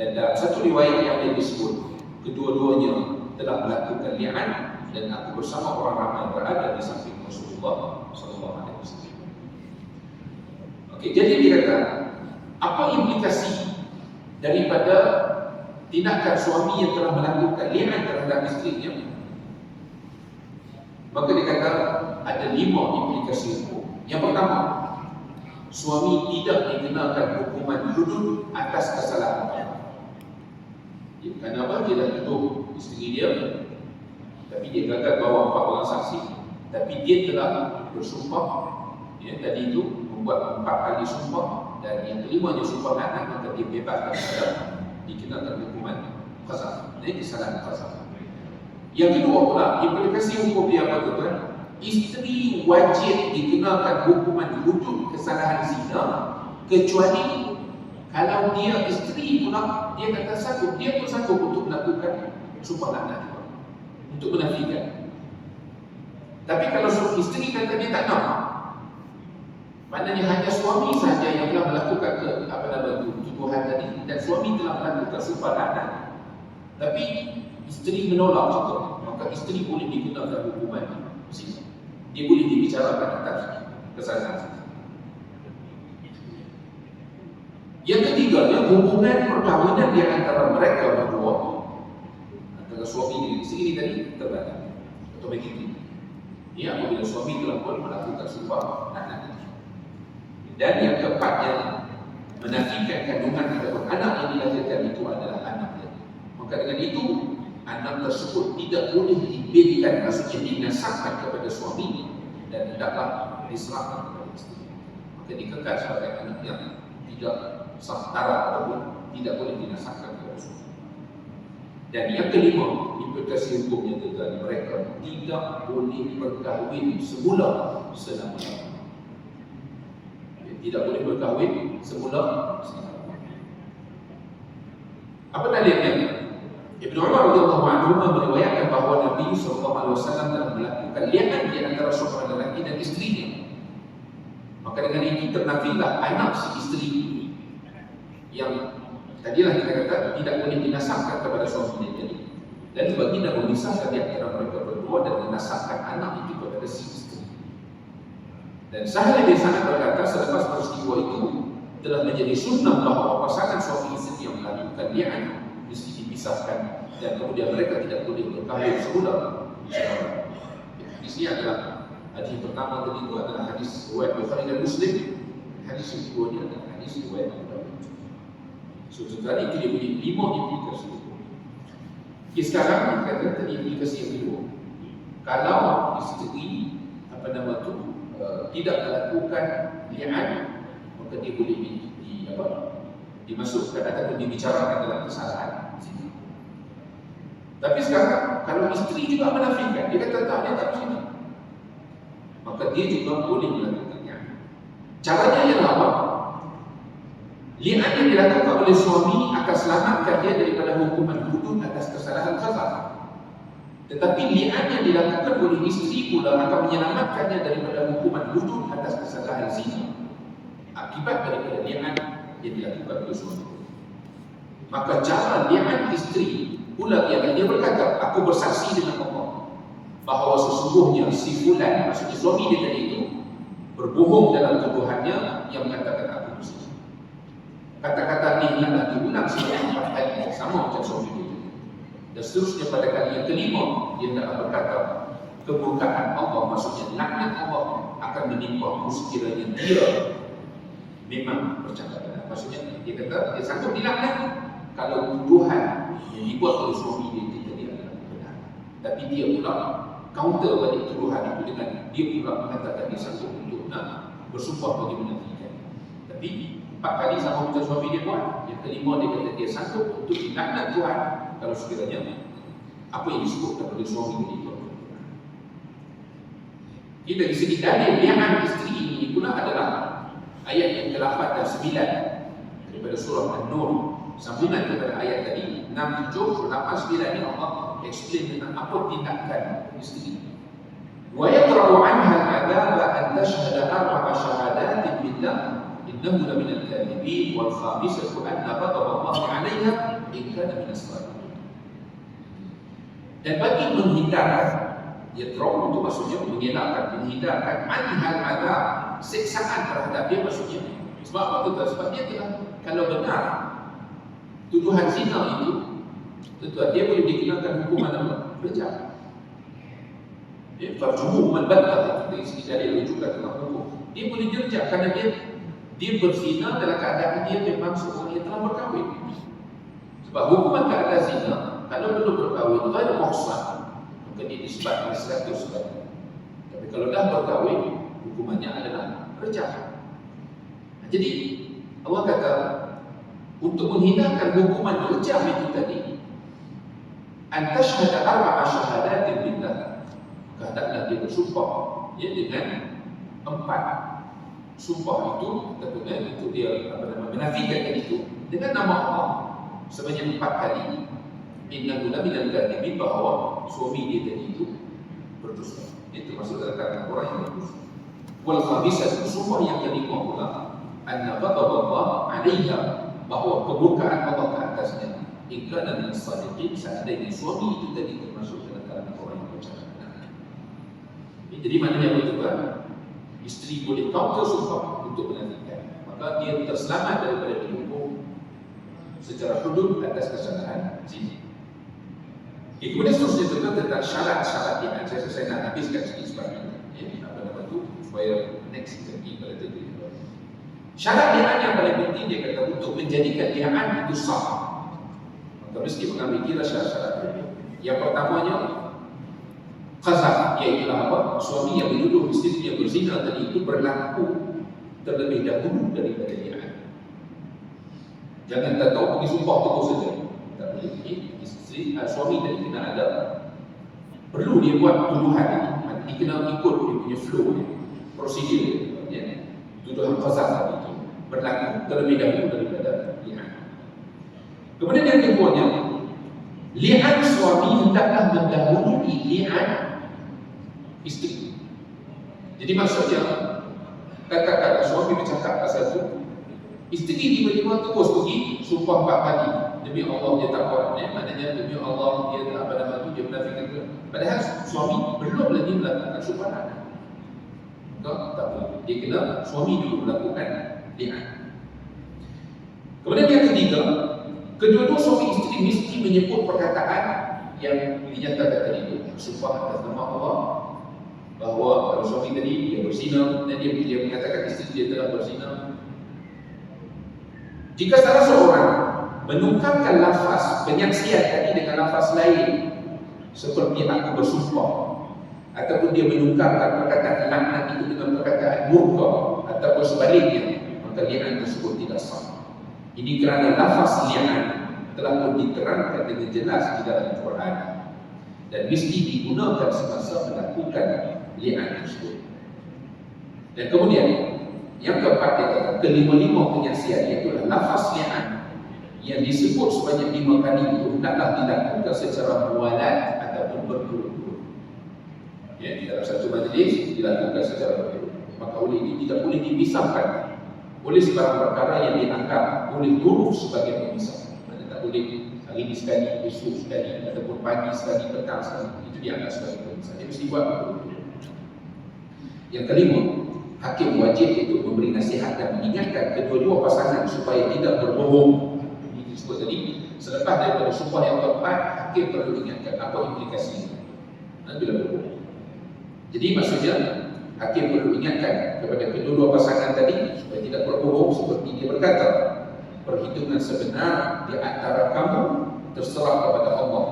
Dan dalam satu riwayat yang lain disebut kedua-duanya telah melakukan li'an dan aku bersama orang ramai berada di samping Rasulullah SAW. Okey, jadi dia kata, apa implikasi daripada tindakan suami yang telah melakukan li'an terhadap isterinya? Maka dia kata ada 5 implikasi hukum. Yang pertama, suami tidak dikenakan hukuman hudud atas kesalahan. Kenapa? Dia dah tuduh isteri dia, tapi dia gagal bawa 4 orang saksi, tapi dia telah bersumpah. Tadi itu membuat 4 kali sumpah, dan yang kelimanya sumpah anak, maka dia bebas dan dikenakan hukuman qazaf. Ini kesalahan qazaf. Yang kedua pula, implikasi hukum dia apa tuan? Isteri wajib dikenakan hukuman hudud kesalahan zina, kecuali kalau dia isteri pula dia kata sanggup, dia pun sanggup untuk melakukan sumpah laknat untuk menafikan. Tapi kalau isteri kata dia tak nak, maknanya hanya suami sahaja yang telah melakukan tuduhan tadi, dan suami telah melakukan sumpah laknat, tapi isteri menolak juga, maka isteri boleh dikenakan hukuman zina. Dia boleh dibicarakan atas kesalahan zina. Yang ketiganya, hubungan perkahwinan di antara mereka berdua, antara suami dan isteri ini tadi terbatal automatically. Apabila suami telah pun melakukan sumpah anak. Dan yang keempatnya, menafikan kandungan ataupun anak yang dilahirkan itu adalah anaknya. Maka dengan itu, anak tersebut tidak boleh diberikan, maksudnya dinasabkan kepada suami dan tidaklah diserahkan kepada isteri. Maka dikekal sebagai anak yang tidak sah darah ataupun tidak boleh dinasabkan kepada suami. Dan yang kelima, implikasi hukumnya tentang mereka tidak boleh berkahwin semula selama-lamanya. Tidak boleh berkahwin semula selama-lamanya. Apa dalilnya? Ibnu Umar radhiyallahu anhu meriwayatkan bahawa Nabi SAW telah melakukan li'an di antara seorang lelaki dan isterinya. Maka dengan ini ternafilah anak si isteri yang tadilah kita kata tidak boleh dinasabkan kepada suami dia. Dan baginda memisahkan di antara mereka berdua dan menasabkan anak itu kepada si isteri. Dan Sahal bin Sa'ad berkata, selepas peristiwa itu telah menjadi sunnah bahawa pasangan suami isteri yang melakukan li'an mesti dipisahkan dan kemudian mereka tidak boleh berkahwin semula. Hadis ini adalah hadis pertama tadi itu adalah hadis riwayat Bukhari dan Muslim. Hadis yang kedua ini adalah hadis riwayat Abu Dawud. Sekali itu dia punya 5 implikasi. Sekarang kita tadi implikasi yang kedua. Kalau isteri tidak melakukan li'an, maka dia boleh dimasukkan ataupun dibicarakan dalam kesalahan. Tapi sekarang kalau isteri juga menafikan, dia kata tak, dia tak berzina, maka dia juga boleh melakukannya. Caranya ialah apa? Li'an yang dilakukan oleh suami akan selamatkan dia daripada hukuman hudud atas kesalahan qazaf. Tetapi li'an yang dilakukan oleh isteri pula akan menyelamatkannya daripada hukuman hudud atas kesalahan zina akibat daripada li'an yang dilakukan oleh suami. Maka cara li'an isteri pula ialah dia berkata, aku bersaksi dengan Allah bahawa sesungguhnya si fulan, maksudnya suami dia tadi itu, berbohong dalam tuduhannya yang mengatakan aku berzina. Kata-kata ni hendaklah diulang sebanyak 4 kali, sama macam suami dia. Dan seterusnya pada kali yang kelima, dia hendaklah berkata, keburukan Allah, maksudnya laknat Allah akan menimpa sekiranya dia memang bercakap benar. Maksudnya dia kata, dia sanggup dilaknat kalau tuduhan yang dibuat oleh suami dia tadi adalah benar. Tapi dia pula counter balik tuduhan itu dengan dia pula mengatakan dia sanggup untuk nak bersumpah bagi menafikan. Tapi 4 kali sama macam suami dia buat. Yang kelima dia kata dia sanggup untuk dilaknat Tuhan kalau sekiranya apa yang disebutkan oleh suami dia. Jadi dari segi dalil li'an isteri ini pula adalah ayat yang ke-8 dan 9 daripada surah An-Nur. Sambungan kepada ayat tadi 6, 7, 8, 9 ini Allah explain tentang apa tindakan isteri. ويدرأ عنها العذاب أن تشهد 4 شهادات بالله إنه لمن الكاذبين والخامسة أن غضب الله عليها إن كان من الصادقين. Dan bagi menghindarkan, yadra'u itu maksudnya mengelakkan, menghindarkan anhal azab, siksaan terhadap dia maksudnya. Sebab apa tu? Sebab dia telah, kalau benar tuduhan zina itu, tentu dia boleh dikenakan hukuman apa? Rejam. Farjuhu al-batta, dari segi dalil juga tentang hukum. Dia boleh direjam kerana dia berzina dalam keadaan dia memang seorang yang telah berkahwin. Sebab hukuman keadaan zina, kalau belum berkahwin, ghair muhsan, maka dia disebabkan 100 kali. Tapi kalau dah berkahwin, hukumannya adalah rejam. Jadi Allah kata untuk menghindarkan hukuman rejam itu tadi, an tashhada 4 syahadatin billah, hendaklah dia bersumpah dengan 4 sumpah itu, tentunya itu dia menafikan itu dengan nama Allah sebanyak 4 kali. Innahu laminal kadhibin, bahawa suami dia tadi itu berdusta. Itu masuk dalam kalangan orang yang berdusta. Wal khabisah, sumpah yang kelima pula, anna ghadab Allah 'alaiha, bahawa kemurkaan Allah ke atasnya, in kana min as-sadiqin, seandainya suami itu tadi termasuk dalam kalangan orang yang bercakap. Jadi maknanya apa juga? Isteri boleh counter sumpah untuk menafikan, maka dia terselamat daripada dihukum secara hudud atas kesalahan zina. Kemudian seterusnya juga tentang syarat-syarat yang saya nak habiskan sikit sebab apa nama tu supaya next pergi pada tadi. Syarat li'an yang paling penting dia kata untuk menjadikan li'an itu sah, maka mesti mengambil kira syarat-syarat. Yang pertamanya qazaf, iaitu apa? Suami yang menuduh isteri yang berzina tadi itu berlaku terlebih dahulu daripada li'an. Jangan tak tahu pergi sumpah terus saja. Tak boleh. Suami tadi kena ada, perlu dia buat tuduhan itu. Dia kena ikut dia punya flow, prosedur dia. Tuduhan qazaf itu berlaku terlebih dahulu daripada li'an. Kemudian yang keduanya, li'an suami hendaklah mendahului li'an isteri. Jadi maksudnya, katakanlah suami bercakap pasal itu, isteri tiba-tiba terus pergi sumpah 4 kali. Demi Allah dia tak buat, maknanya demi Allah dia tak apa nama tu, dia menafikan juga. Padahal suami belum lagi melakukan sumpahan. Tak boleh. Dia kena suami dulu melakukan li'an. Kemudian yang ketiga, kedua-dua suami isteri mesti menyebut perkataan yang dinyatakan tadi itu, sumpah atas nama Allah, bahawa kalau suami tadi dia berzina dan dia mengatakan isteri dia telah berzina. Jika salah seorang menukarkan lafaz penyaksian tadi dengan lafaz lain, seperti aku bersumpah, ataupun dia menukarkan perkataan laknat itu dengan perkataan murka, ataupun sebaliknya, maka li'an tersebut tidak sah. Ini kerana lafaz li'an telah pun diterangkan dengan jelas di dalam Quran dan mesti digunakan semasa melakukan li'an tersebut. Dan kemudian yang keempat, kelima-lima penyaksian, iaitu lafaz li'an yang disebut sebanyak 5 kali itu hendaklah dilakukan secara mualat ataupun berturut-turut. Ya, dalam satu majlis dilakukan secara berturut-turut. Maka oleh ini tidak boleh dipisahkan oleh sebarang perkara yang dianggap boleh turut sebagai pemisah. Maksudnya tak boleh hari ini sekali, esok sekali, ataupun pagi sekali, petang sekali. Itu dianggap sebagai pemisah. Dia mesti buat berturut-turut. Yang kelima, hakim wajib untuk memberi nasihat dan mengingatkan kedua-dua pasangan supaya tidak berbohong. Ini disebut tadi, selepas daripada sumpah yang keempat, hakim perlu ingatkan apa implikasinya bila berbohong. Jadi maksudnya, hakim perlu ingatkan kepada kedua-dua pasangan tadi supaya tidak berbohong, seperti dia berkata, perhitungan sebenar di antara kamu terserah kepada Allah.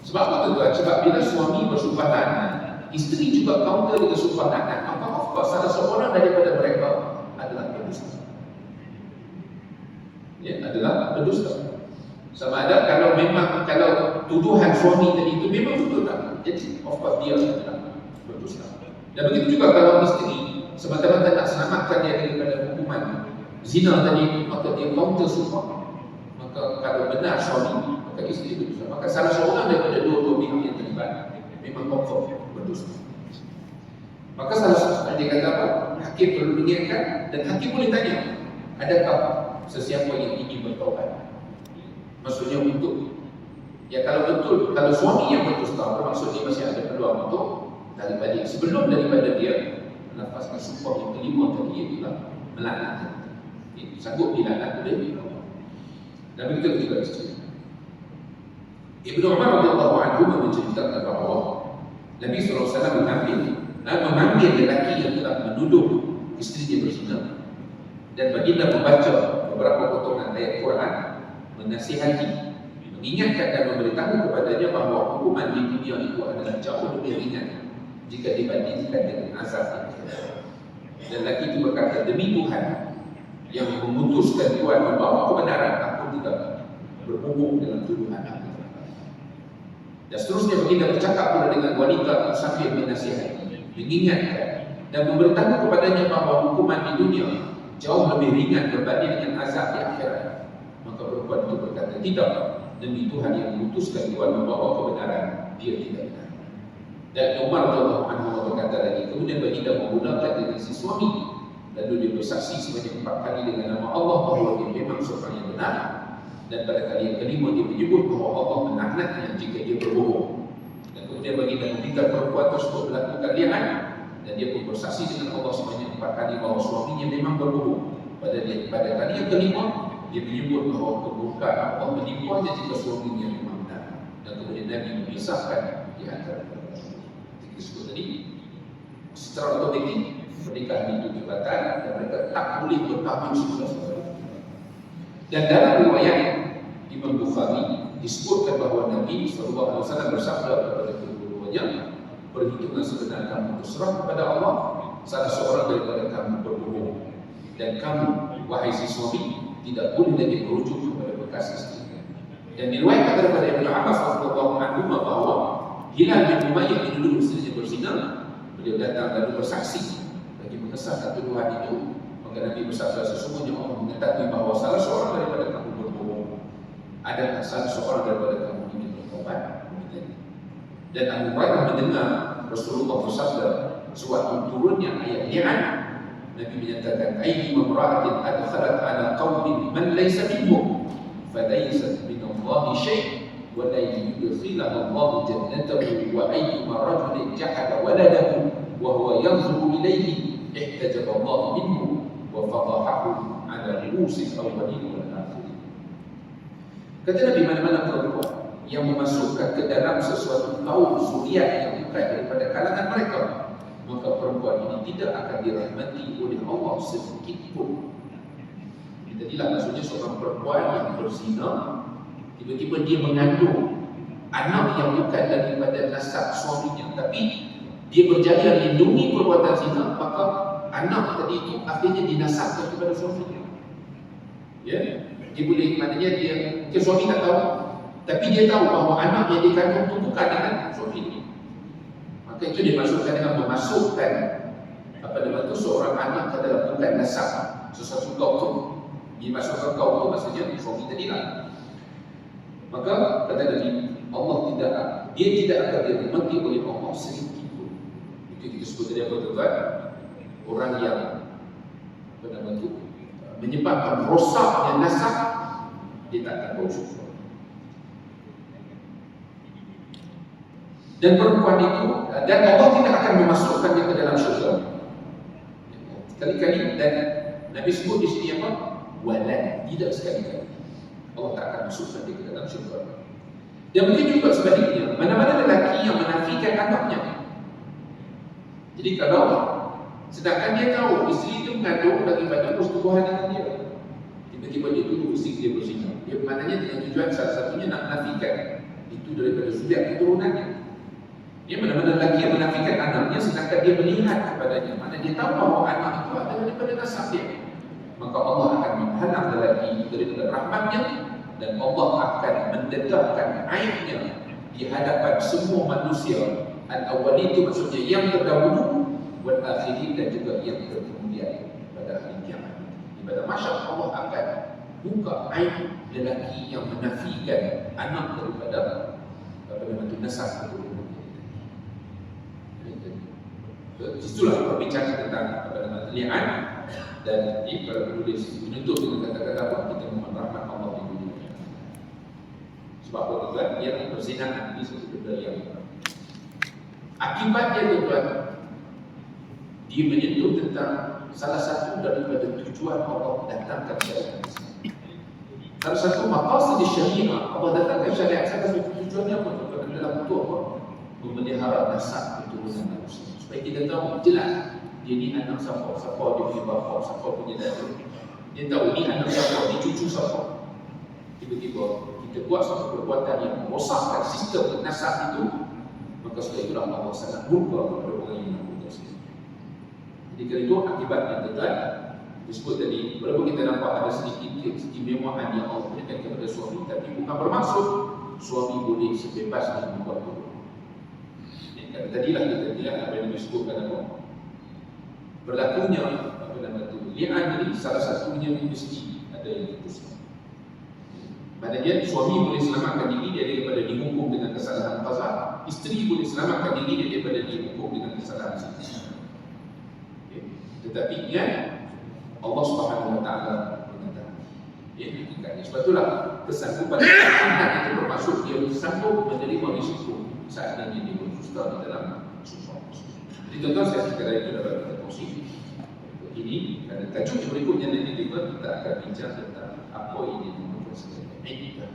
Sebab apa tuan? Sebab bila suami bersumpah laknat, isteri juga counter dengan sumpah laknat, maka of course salah seorang daripada mereka adalah pendusta. Ya, adalah pendusta. Sama ada kalau tuduhan suami tadi itu memang betul tak, jadi of course dia adalah pendusta. Dan begitu juga kalau isteri semata-mata nak selamatkan dia daripada hukuman zina tadi, maka dia counter sumpah. Maka kalau benar suami, maka isteri berdusta. Maka salah seorang daripada dua-dua pihak yang terlibat memang confirm berdusta. Maka salah satu dia kata apa? Hakim perlu mengingatkan, dan hakim boleh tanya, adakah sesiapa yang ingin bertaubat? Maksudnya untuk, ya kalau betul, kalau suami yang berdusta, bermaksud dia masih ada peluang untuk daripada sebelum daripada dia melafazkan sumpah yang kelima tadi, dia bilang melaknat. Sanggup dilaknat boleh. Dan begitu juga isteri. Ibnu Umar radhiyallahu anhu menceritakan bahawa Nabi SAW memanggil lelaki yang telah menuduh isteri dia berzina, dan baginda membaca beberapa potongan ayat Quran menasihati, mengingatkan dan memberitahu kepadanya bahawa hukuman di dunia itu adalah jauh lebih ringan jika dibandingkan dengan azab di akhirat. Dan lelaki itu berkata, demi Tuhan yang memutuskan Tuhan membawa kebenaran, aku tidak berhubung dengan tuduhan aku. Dan seterusnya baginda bercakap pula dengan wanita sambil menasihati, mengingatkan dan memberitahu kepadanya bahawa hukuman di dunia jauh lebih ringan berbanding dengan azab di akhirat. Maka perempuan itu berkata, tidak, demi Tuhan yang memutuskan Tuhan membawa kebenaran, dia tidak benar. Dan Umar radhiyallahu anhu berkata lagi, kemudian baginda memulakan dengan si suami, lalu dia bersaksi sebanyak 4 kali dengan nama Allah bahawa dia memang seorang yang benar, dan pada kali yang kelima dia menyebut bahawa Allah melaknatnya jika dia berbohong. Dan kemudian baginda meminta perempuan tersebut melakukan li'an, dan dia pun bersaksi dengan Allah sebanyak 4 kali bahawa suaminya memang berbohong. Pada kali yang kelima dia menyebut bahawa kemurkaan Allah menimpanya jika suaminya memang benar. Dan kemudian Nabi memisahkan di antara mereka. Disebut tadi secara otomatik pernikahan itu dibatalkan dan mereka tak boleh berkahwin sesudah. Dan dalam riwayat Imam Bukhari disebutkan bahawa Nabi SAW bersabda kepada kedua-duanya, perhitungan sebenar kamu berserah kepada Allah, salah seorang daripada kamu berbohong, dan kamu, wahai si suami, tidak boleh lagi merujuk kepada bekas isteri. Dan diriwayatkan daripada Ibnu Abbas radhiyallahu anhu bahawa Hilal bin Umayyah dulu isterinya berzina, beliau datang lalu bersaksi bagi mengesahkan tuduhan itu. Maka Nabi bersabda, sesungguhnya Allah mengetahui bahawa salah seorang daripada kamu berbohong. Adakah salah seorang daripada kamu ingin bertobat? Dan Abu Hurairah mendengar Rasulullah bersabda sewaktu turunnya ayat li'an, Nabi menyatakan, ayyi mamra'atin adkhalat ala qaumin man laysa minhum falaysat min Allah syai'. وَلَنْ يُدْخِلَهَا اللَّهُ جَنَّتَهُ وَأَيُّمَا رَجُلٍ جَحَدَ وَلَدَهُ وَهُوَ يَنظُرُ إِلَيْهِ احْتَجَبَ اللَّهُ مِنْهُ وَفَضَحَهُ عَلَى رُءُوسِ الْأَوَّلِينَ وَالْآخِرِينَ. Kata Nabi, mana-mana perempuan yang memasukkan ke dalam sesuatu kaum zuriat yang bukan daripada kalangan mereka, maka perempuan ini tidak akan dirahmati oleh Allah sedikit pun. Jadilah maksudnya seorang perempuan yang berzina, tiba-tiba dia mengandung anak yang bukan daripada nasab suaminya, tapi dia berjaya lindungi perbuatan zina, maka anak tadi itu akhirnya dinasabkan kepada suaminya. Ya, dia boleh, maknanya dia mungkin suami tak tahu, tapi dia tahu bahawa anak yang dikandung itu bukan dengan suaminya. Maka itu dimasukkan dengan memasukkan apa nama itu seorang anak ke dalam bukan nasab sesuatu kaum itu. Dimasukkan kaum itu maksudnya suami tadi lah. Maka kata Nabi, Allah tidak akan dirahmati oleh Allah sedikit pun. Itu disebut tadi apa tuan? Orang yang apa nama itu menyebabkan rosaknya nasab, dia tak akan bersyukur. Dan perempuan itu, dan Allah tidak akan memasukkannya ke dalam syurga. Sekali-kali, dan Nabi sebut di sini apa? Walan, tidak sekali-kali. Allah tak akan masukkan dia ke dalam syurga. Dan mungkin juga sebaliknya, mana-mana lelaki yang menafikan anaknya. Jadi kalau sedangkan dia tahu isteri itu mengandung daripada persetubuhan dengan dia, tiba-tiba dia tuduh isteri dia berzina, dia maknanya dengan tujuan salah satunya nak menafikan itu daripada zuriat keturunannya. Dia mana-mana lelaki yang menafikan anaknya sedangkan dia melihat kepadanya, mana dia tahu bahawa anak itu adalah daripada nasab dia, maka Allah akan menghalang lelaki daripada rahmatnya, dan Allah akan mendedahkan aibnya di hadapan semua manusia. Al-awwalin itu maksudnya yang terdahulu, wal akhirin, dan juga yang terkemudian pada hari kiamat. Pada masyarakat Allah akan buka aib lelaki yang menafikan anak daripada apa nama itu nasab keturunan. Itulah perbincangan tentang li'an dan ini para penulis menutup dengan kata-kata apa kita mohon rahmat Allah di dunia. Sebab apa tuan? Ia perzinahan ini satu benda yang akibatnya tuan, dia menyentuh tentang salah satu daripada tujuan Allah datangkan syariat. Salah satu maqasid syariah Allah datangkan syariat, salah satu tujuannya apa tuan? Dalam bentuk apa? Memelihara nasab keturunan manusia. Supaya kita tahu jelas dia ni anak siapa, siapa dia punya bapa, siapa punya datuk. Dia tahu ni anak siapa, ni cucu siapa. Tiba-tiba kita buat satu perbuatan yang merosakkan sistem nasab itu, maka setelah itulah Allah sangat murka kepada orang yang melakukan tersebut. Jadi kerana itu akibatnya tuan, disebut tadi, walaupun kita nampak ada sedikit keistimewaan yang Allah berikan kepada suami, tapi bukan bermaksud suami boleh sebebasnya membuat itu. Dan tadilah kita lihat apa yang disebutkan apa? Berlakunya apa nama itu? Li'an ini salah satunya mesti ada yang diputuskan. Maknanya suami boleh selamatkan diri dia daripada dihukum dengan kesalahan qazah. Isteri boleh selamatkan diri dia daripada dihukum dengan kesalahan zina. Tetapi ya Allah Subhanahu Wa Taala mengatakan, hakikatnya sebab itulah kesanggupan itu bermaksud dia sanggup menerima risiko saat ini dia berdusta di dalam susah. Jadi tuan-tuan saya sekadar itu dapat kita kongsi. Ini kerana tajuk berikutnya nanti kita akan bincang tentang apa ini dinamakan sebagai iddah.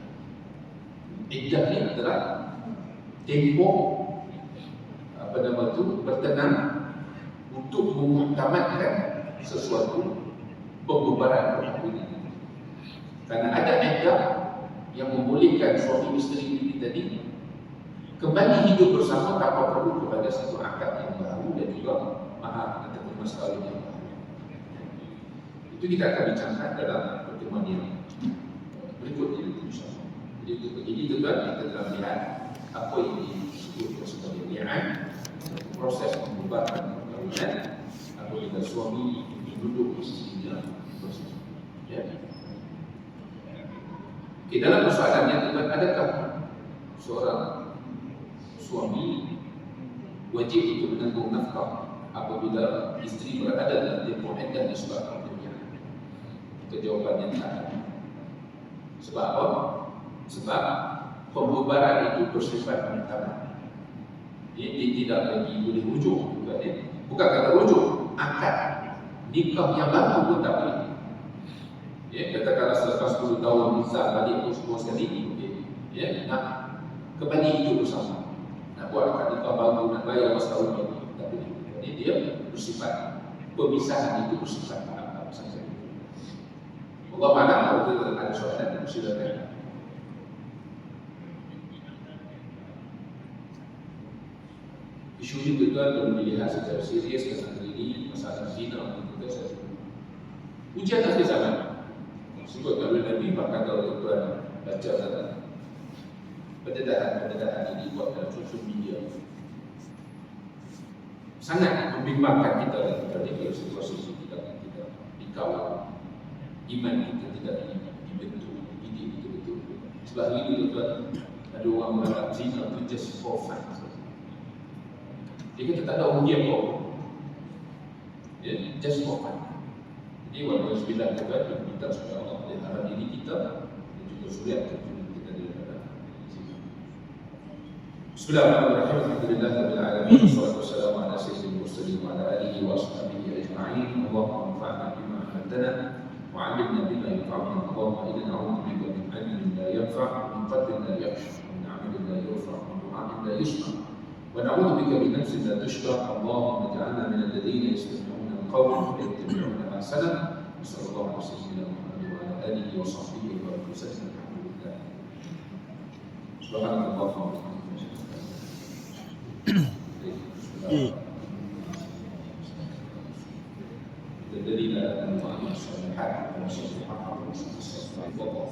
Iddah ini adalah tempoh apa nama itu bertenang untuk memutamatkan sesuatu pembubaran perkahwinan. Karena ada iddah yang membolehkan suami isteri ini tadi kembali hidup bersama tanpa perlu kepada satu akad yang baru dan juga mahar ataupun mas kawin yang baru. Itu kita akan bincangkan dalam pertemuan yang berikut ini insya-Allah. Jadi untuk ini juga kita telah melihat apa yang disebut sebagai li'an, proses pembubaran perkahwinan apabila suami duduk istrinya bersama. Ya. Okay, dalam persoalannya tuan, adakah seorang suami wajib untuk menanggung nafkah apabila isteri berada dalam tempoh iddah disebabkan pernikahan? Jawapannya tak. Sebab apa? Sebab pembubaran itu bersifat mutamat. Dia tidak lagi boleh rujuk juga dia. Bukan kata rujuk, akad nikah yang baru pun tak boleh. Ya, katakanlah selepas 10 tahun Nisa balik semua sekali, ya, nak kembali hidup bersama, nak buat akad nikah baru, nak bayar mas kahwin baru, tak boleh. Jadi dia bersifat pemisahan itu bersifat apa saja. Allah mana kalau kita ada soalan dan silakan. Isu itu perlu dilihat secara serius karena ini masalah zina untuk kita. Ujian akhir zaman. Sebut Nabi bahkan kalau tuan baca tentang pendedahan ini buat dalam sosial media sangat membimbangkan kita daripada kalau situasi kita dikawal, iman kita tidak dibentuk, dididik betul-betul. Sebab ini tuan ada orang menganggap zina itu just for fun. Dia kata tak ada ujian apa, ya, just for fun. Jadi walaupun sembilan kita minta supaya Allah melihat diri kita dan juga suriat kita daripada zina. Bismillahirrahmanirrahim. Alhamdulillahirabbil alamin. Wassalatu wassalamu ala sayyidil mursalin wa ala alihi wa ashabihi ajma'in. Allahumma anfa'na bima 'allamtana wa 'allimna bima yanfa'una. Allahumma inna na'udzubika min 'ilmin la yanfa' wa min qalbin la yakhsha wa min 'amalin la yurfa' wa min du'a'in la yusma'. ونعوذ بك بنفس لا تشبع. اللهم اجعلنا من الذين يستمعون القول ويتبعون احسنه. صلى الله عليه وسلم وعلى اله وصحبه وسلم. الحمد لله. سبحانك اللهم وبحمدك. الذين امنوا وعملوا الصالحات وصدقوا وصدقوا